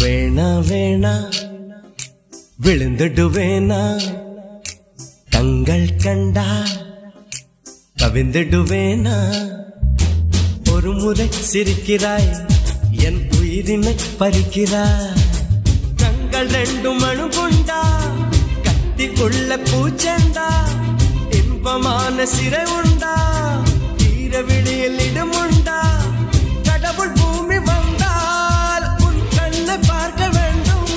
வேணா வேணா விழுந்துடுவேனா, கண்கள் கண்டா கவிந்துடுவேனா. ஒரு முறை சிரிக்கிறாய், என் உயிரினை பறிக்கிறாய். கண்கள் ரெண்டும் அணுகுண்டா, கத்திக்குள்ள பூச்செண்டா. இன்பமான சிறை உண்டா, தீர விழியில் இடமுண்டா. கடவுள் பூமி வந்தால் உன் கண்ணை பார்க்க வேண்டும்.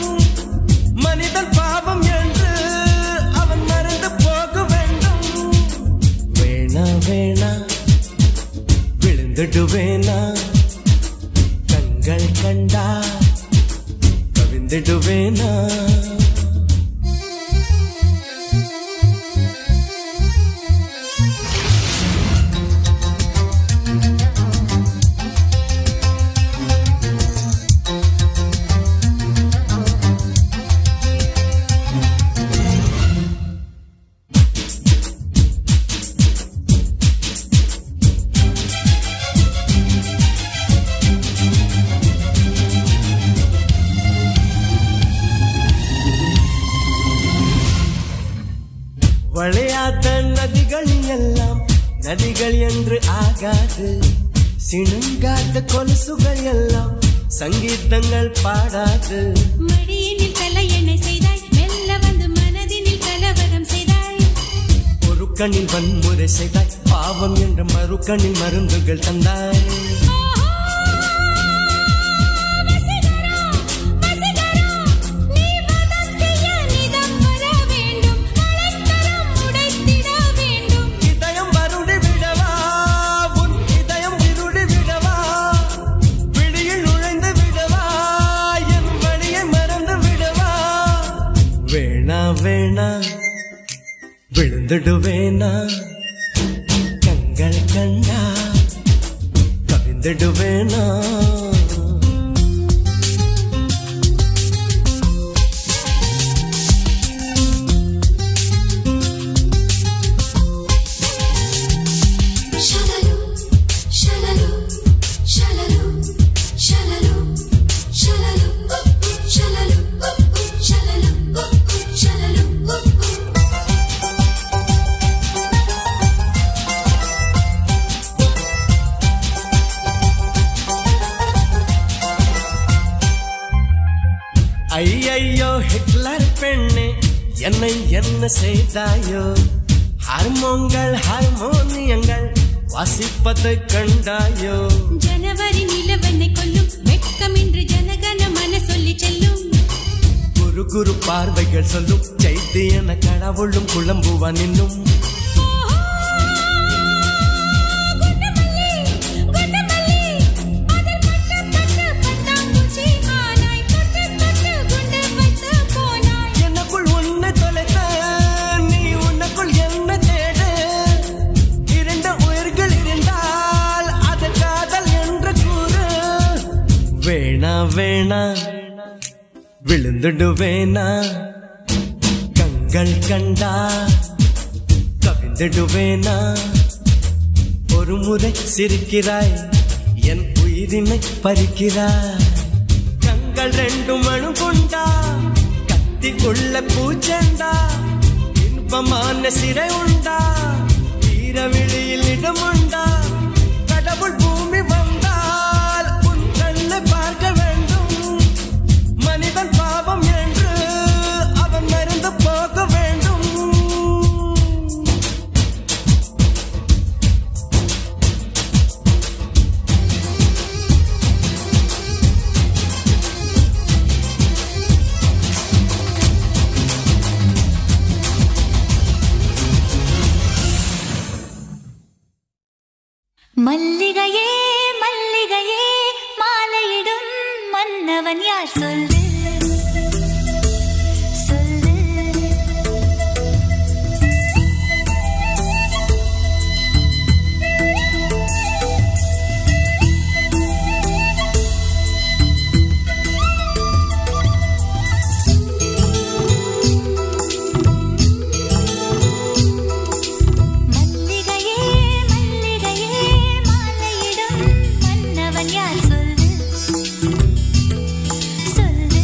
மனிதன் பாவம் என்று அவன் மறந்து போக வேண்டும். வேணா வேணா விழுந்துடுவேனா, கண்கள் கண்டா கவிந்துடுவேனா. வளையாத நதிகள் எல்லாம் நதிகள் என்று ஆகாது. சிணுங்காத கொலுசுகள் எல்லாம் சங்கீதங்கள் பாடாது.
மடியினில் தலையணை செய்தாய், மெல்ல வந்து மனதினில் கலவரம் செய்தாய்.
ஒரு கண்ணில் வன்முறை செய்தாய், பாவம் என்ற மறு கண்ணில் மருந்துகள் தந்தாய். வேணா விழுந்துடுவேனா, கண்கள் கண்டா கவிந்துடுவேனா.
Shalala
என்னை என்ன செய்தாயோ ஹார்மோன்கள் ஹார்மோனியங்கள் வாசிப்பதை கண்டாயோ
ஜனவரி நிலவெண்ணை கொல்லும் வெட்கம் என்று ஜனகன மன சொல்லி செல்லும்
குரு குரு பார்வைகள் சொல்லும் சைத்தியன கடவுளும் குழம்புவான் இன்னும் எனக்குள் உன்னை தொலைத்த நீ உனக்குள் என்ன தேடு இரண்டு உயிர்கள் இருந்தால் அது காதல் என்று கூறு வேணா வேணா விழுந்துடுவேனா கண்கள் கண்டா கவிழ்ந்துடுவேனா ஒரு முறை சிரிக்கிறாய் என் உயிரினை பறிக்கிறாய் கண்கள் ரெண்டும் அணு கொண்டா கத்தி கொள்ள பூச்செண்டா இன்பமான சிறை உண்டா ஈரவிழியில் இடமுண்டா கடவுள் பூமி வந்தால் உன் கண்ணை பார்க்க வேண்டும் மனிதன் பாவம் என்று அவன் மறந்து போக வேண்டும்
மல்லிகையே மல்லிகையே மாலையிடும் மன்னவன் யார் சொல்லு சொல்லு மல்லிகையே மல்லிகையே மாலையிடும் மன்னவன் யார் சொல்லு சொல்லு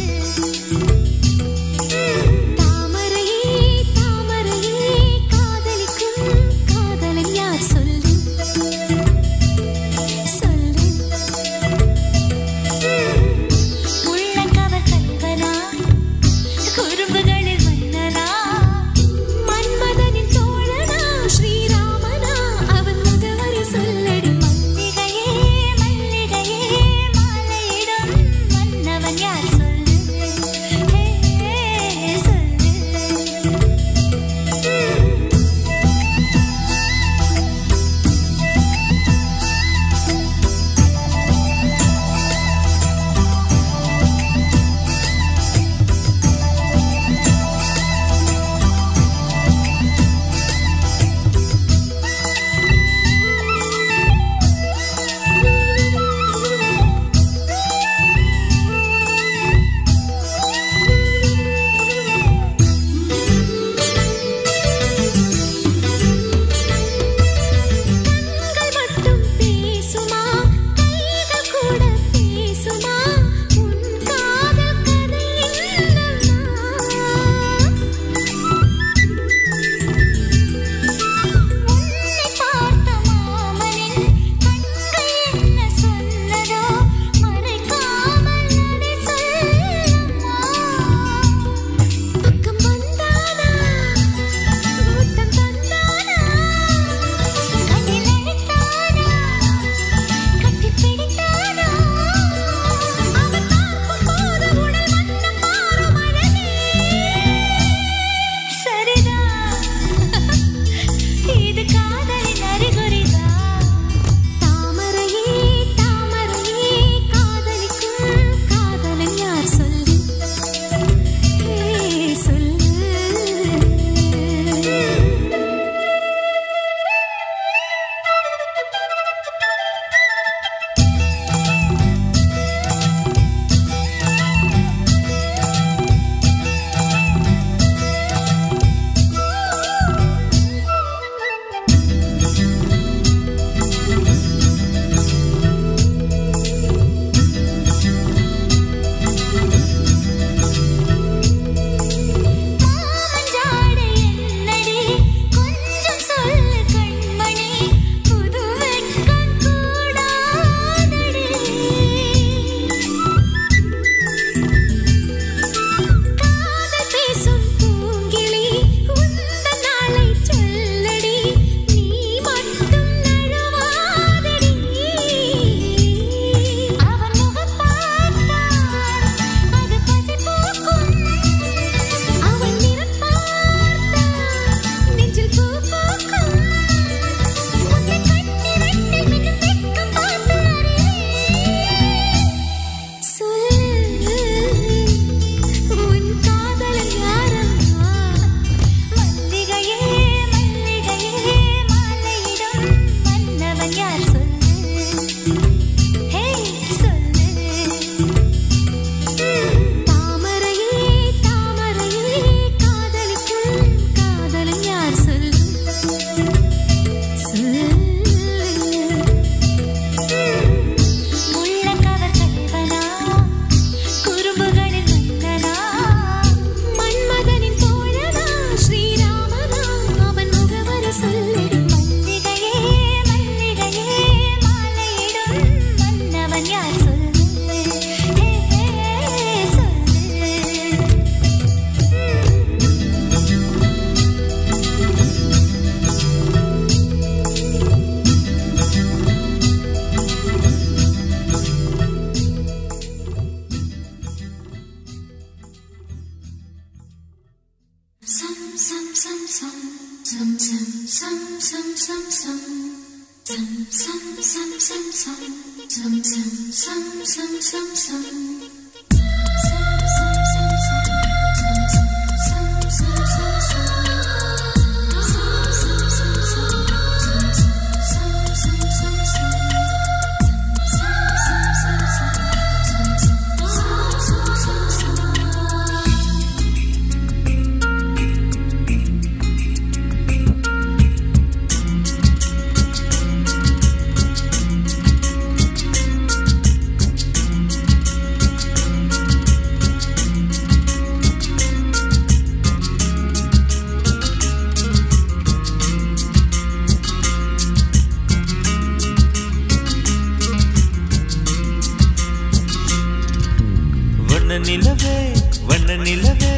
நிலவே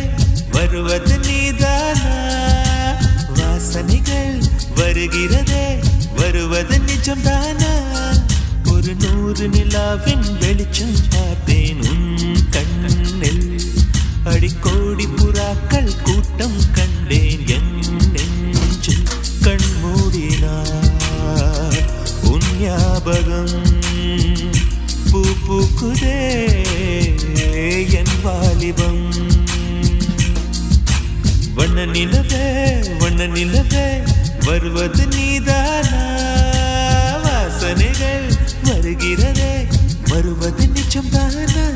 வருவது நீதானா வாசனைகள் வருகிறதே வருவது நிஜம்தானா ஒரு 100 நிலாவின் வெளிச்சம் பார்த்தேன் உன் கண்ணில் அடிக்கோடி புறாக்கள் கூட்டம் கண்டேன் என் நெஞ்சில் கண் மூடினார் உன் ஞாபகம் பூ பூக்குதே என் வாலிபம் வண்ண நிலவே வருவது நீதானா வாசனைகள் வருகிறதே வருவது நிஜம்தானா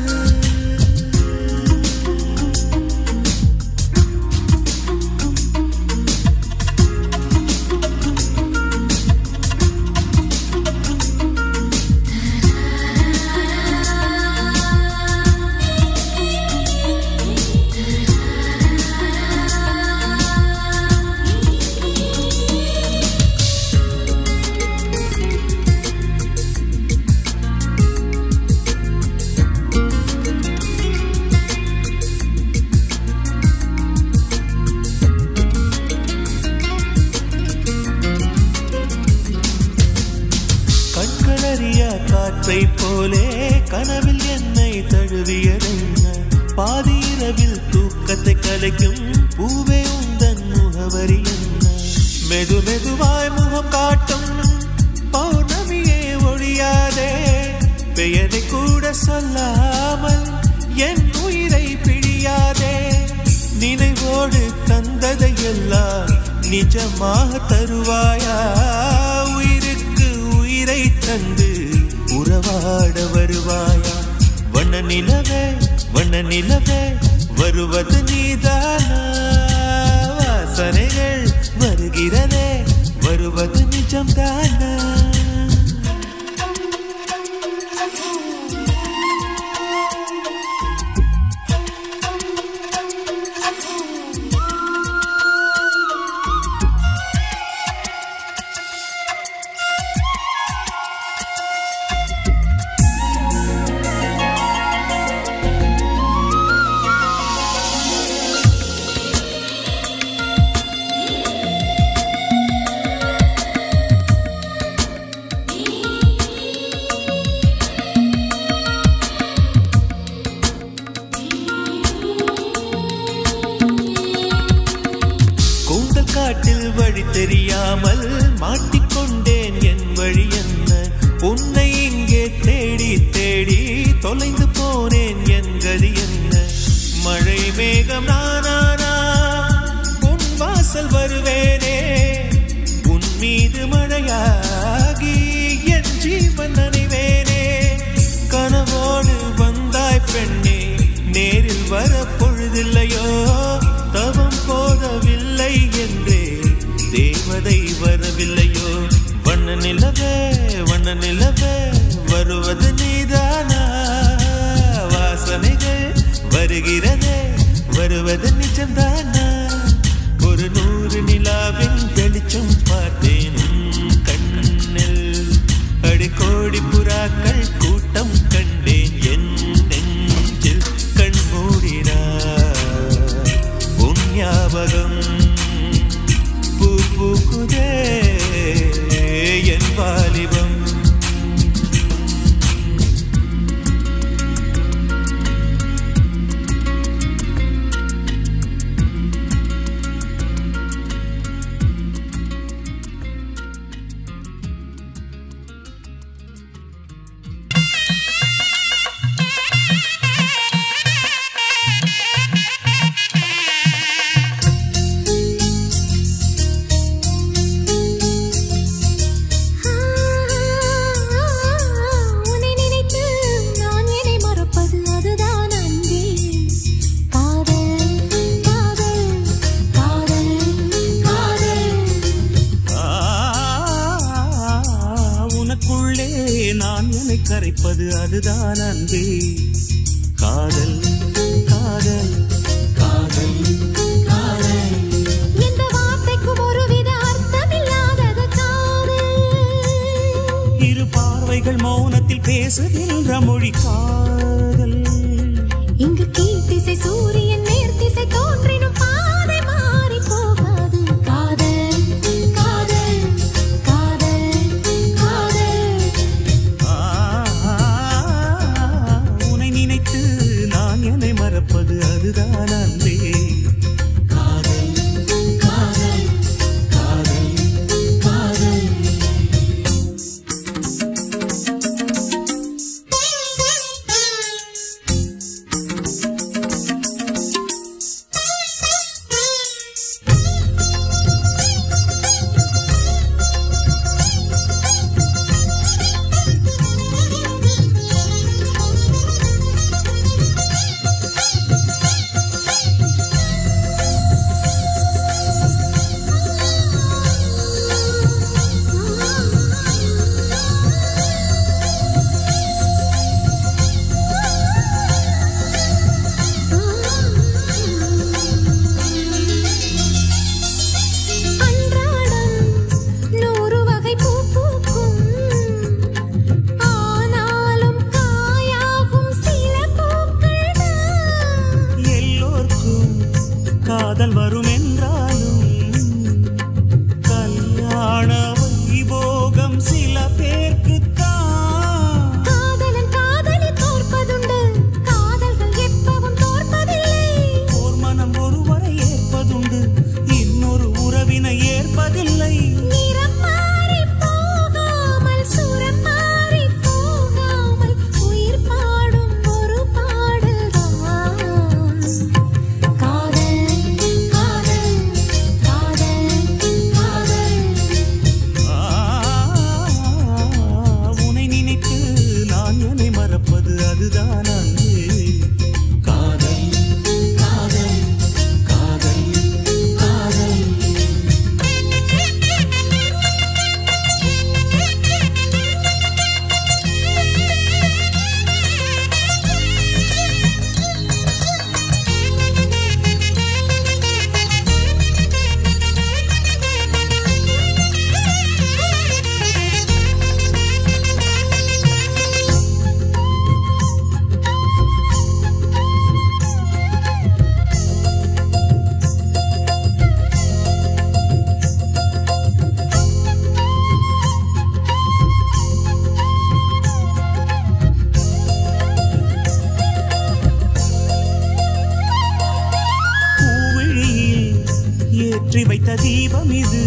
காற்றை போலே கனவில் என்னை தழுவியதென்ன பாதி இரவில் தூக்கத்தை கலைக்கும் பூவே உந்தன் முகவரி என்ன மெது மெதுவாய் முகம் காட்டும் பௌர்ணமியே ஒழியாதே பெயரை கூட சொல்லாமல் என் உயிரை பிழியாதே நினைவோடு தந்ததை எல்லாம் நிஜமாக தருவாயா உயிருக்கு உயிரை தந்து உறவாட வருவாயா வண்ண நிலவே வருவது நீதானா வாசனைகள் வருகிறதே வருவது நிஜம்தானா காட்டில் வழி தெரியாமல் மாட்டிக்கொண்டேன் என் வழி என்ன உன்னை இங்கே தேடி தேடி தொலைந்து போனேன் என் கதி என்ன மழை மேகம் நானா உன் வாசல் வருவேனே உன் மீது மழையாகி என் ஜீவன் நனைவேனே கனவோடு வந்தாய் பெண்ணே நேரில் வர பொழுதில்லையோ தவம் போதவில்லை என்றே தேவதை வரவில்லையோ வண்ண நிலவே வருவது நீதானா வாசனைகள் வருகிறதே வருவது நிஜம்தானா ஒரு 100 நிலாவின் வெளிச்சம் பார்த்தேன் கண்ணில் அடிக்கோடி புறாக்கள் கூட்டம் கண்டேன் என் நெஞ்சில் கண் மூடினார் உன் ஞாபகம் பூ பூக்குதே என் வாலிபம் கரைப்பது அதுதான் அன்பே. காதல் காதல் காதல் காதல்.
இந்த வார்த்தைக்கும் ஒருவித அர்த்தமில்லாதது காதல்.
இரு பார்வைகள் மௌனத்தில் பேசுகின்ற மொழி காதல்.
இங்கு கீழ்த்திசை சூரியன் நேர்த்திசை தோன்றினும் பாதை மாறி போகாது. காதல் காதல் காதல் காதல்.
உன்னை நினைத்து நான் என்னை மறப்பது அதுதான் அன்பே. காதல் காதல் காதல் காதல். காதல் வரும் என்றாலும் கல்யாண வைபோகம் சில பேர்க்குத்தான்.
காதலன் காதலி தோற்பதுண்டு, காதல்கள் எப்பவும் தோற்பதில்லை.
ஓர் மனம் ஒருவரை ஏற்பதுண்டு, இன்னொரு உறவினை ஏற்பதில்லை.
நிறம் மாறி போகாமல் சுரம் மாறி போகாமல் உயிர் பாடும் ஒரு பாடல்தான். காதல் காதல் காதல் காதல்.
உன்னை நினைத்து நான் என்னை மறப்பது அதுதான் அன்பே. காதல் காதல் காதல் காதல். ஏற்றி வைத்த தீபம் இது,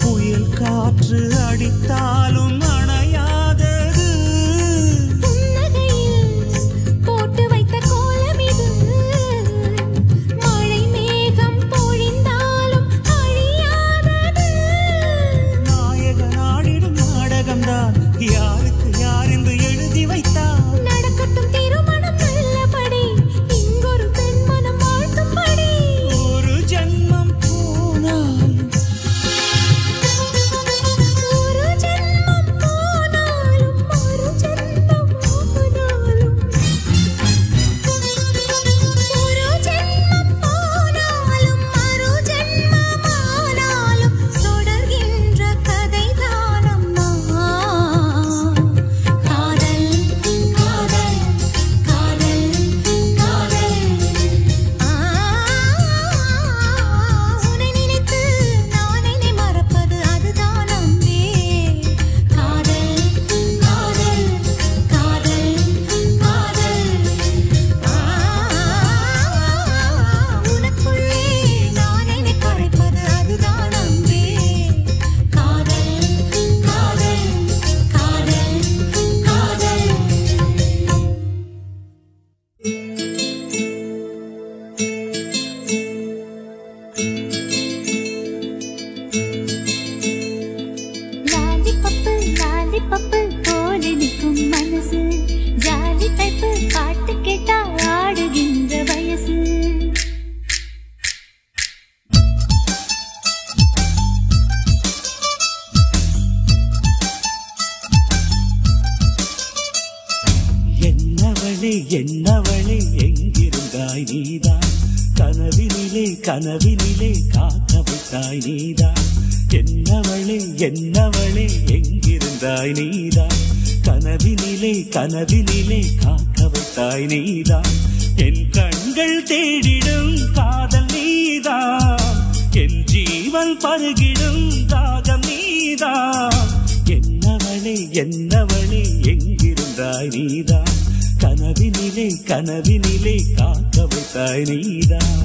புயல் காற்று அடித்தாலும் அணையாதது.
புன்னகையில் போட்டு வைத்த கோலம் இது, மழை மேகம் பொழிந்தாலும் அழியாதது.
நாயக நாடிடும் நாடகம்தான் யாருக்கு யார் என்று எழுதி வைத்தார்.
நடக்கட்டும் திருமணம் நல்லபடி, இங்கொரு பெண் மனம் வாழ்த்தும்படி.
ஒரு ஜன்மம் போனாலும்
ஒரு ஜென்மம்
என்னவளே எங்கிருந்தாய் நீதான் கனவினிலே கனவினிலே காக்க வைத்தாய் நீதான் என்னவளே என்னவளே எங்கிருந்தாய் நீதான் கனவினிலே கனவினிலே காக்க வைத்தாய் நீதான் என் கண்கள் தேடிடும் காதல் நீதான் என் ஜீவன் பருகிடும் தாகம் நீதான் என்னவளே என்னவளே எங்கிருந்தாய் நீதான் கனவினிலே கனவினிலே காக்க வைத்தாய் நீதான்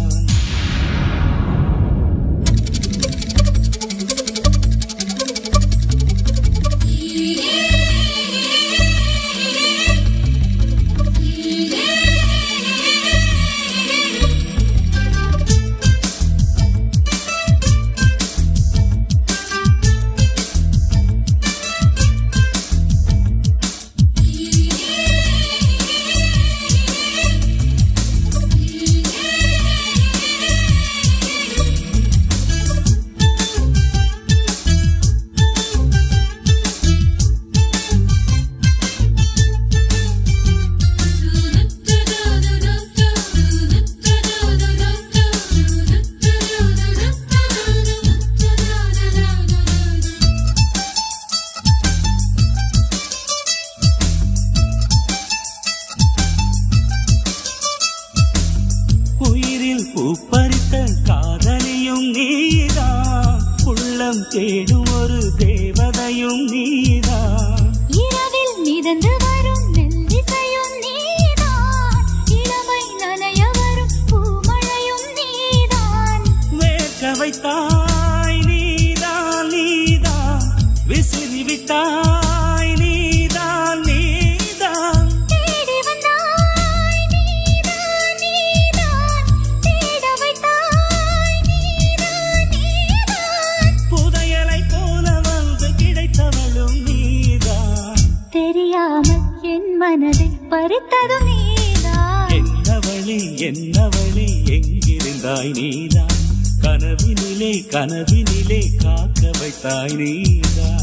பூப்பறித்த காதலியும் நீதான் உள்ளம் தேடும் ஒரு தேவதையும் நீதான்
இரவில் மிதந்து வரும் மெல்லிசையும் நீதான் இளமை நனைய வரும் பூமழையும் நீதான்
வேர்க்க வைத்தாய் நீதான் நீதான் விசிறி விட்டாய் நீதான் நீதான்
தேடி வந்தாய் நீதான் நீதான் தேட வைத்தாய் நீதான் நீதான்
புதையலை போல வந்து கிடைத்தவளும் நீதான்
தெரியாமல் என் மனதை பறித்ததும் நீதான்
என்னவளே என்னவளே எங்கிருந்தாய் நீதான் கனவினிலே கனவினிலே காக்க வைத்தாய் நீதான்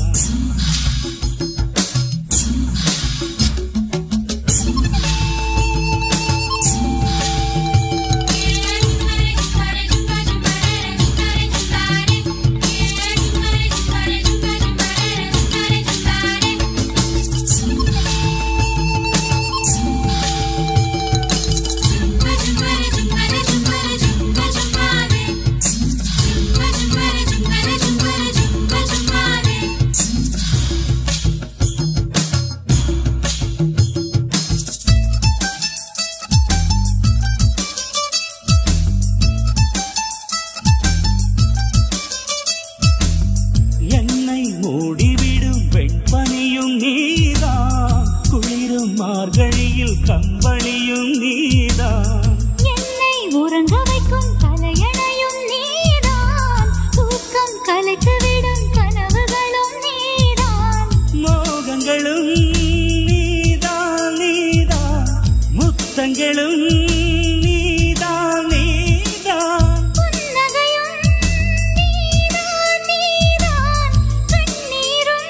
மூடிவிடும் வெண்பனியும் நீதான் குளிரும் மார்கழியில் கம்பளியும் நீதான்
என்னை உறங்க வைக்கும் தலையணையும் நீதான் தூக்கம் கலைத்துவிடும் கனவுகளும் நீதான்
மோகங்களும் நீதான் நீதான் முத்தங்களும் நீதான் நீதான்
புன்னகையும் நீதான் நீதான் கண்ணீரும்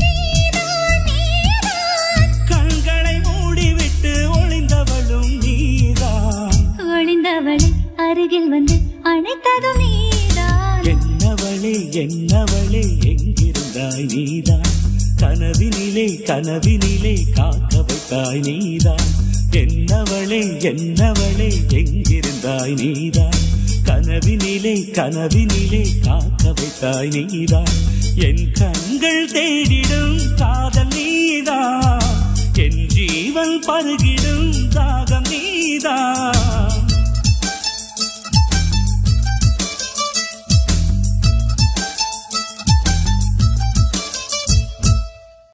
நீதான் நீதான்
கண்களை மூடிவிட்டு ஒளிந்தவளும் நீதான்
ஒளிந்தவளை அருகில் வந்து அணைத்ததும் நீதான்
என்னவளே என்னவளே எங்கிருந்தாய் நீதான் கனவினிலே கனவினிலே காக்க வைத்தாய் நீதான் என்னவளே என்னவளே எங்கிருந்தாய் நீதான் கனவினிலே கனவினிலே காக்க வைத்தாய் நீதான் என் கண்கள் தேடிடும் காதல் நீதான் என் ஜீவன் பருகிடும் தாகம் நீதான்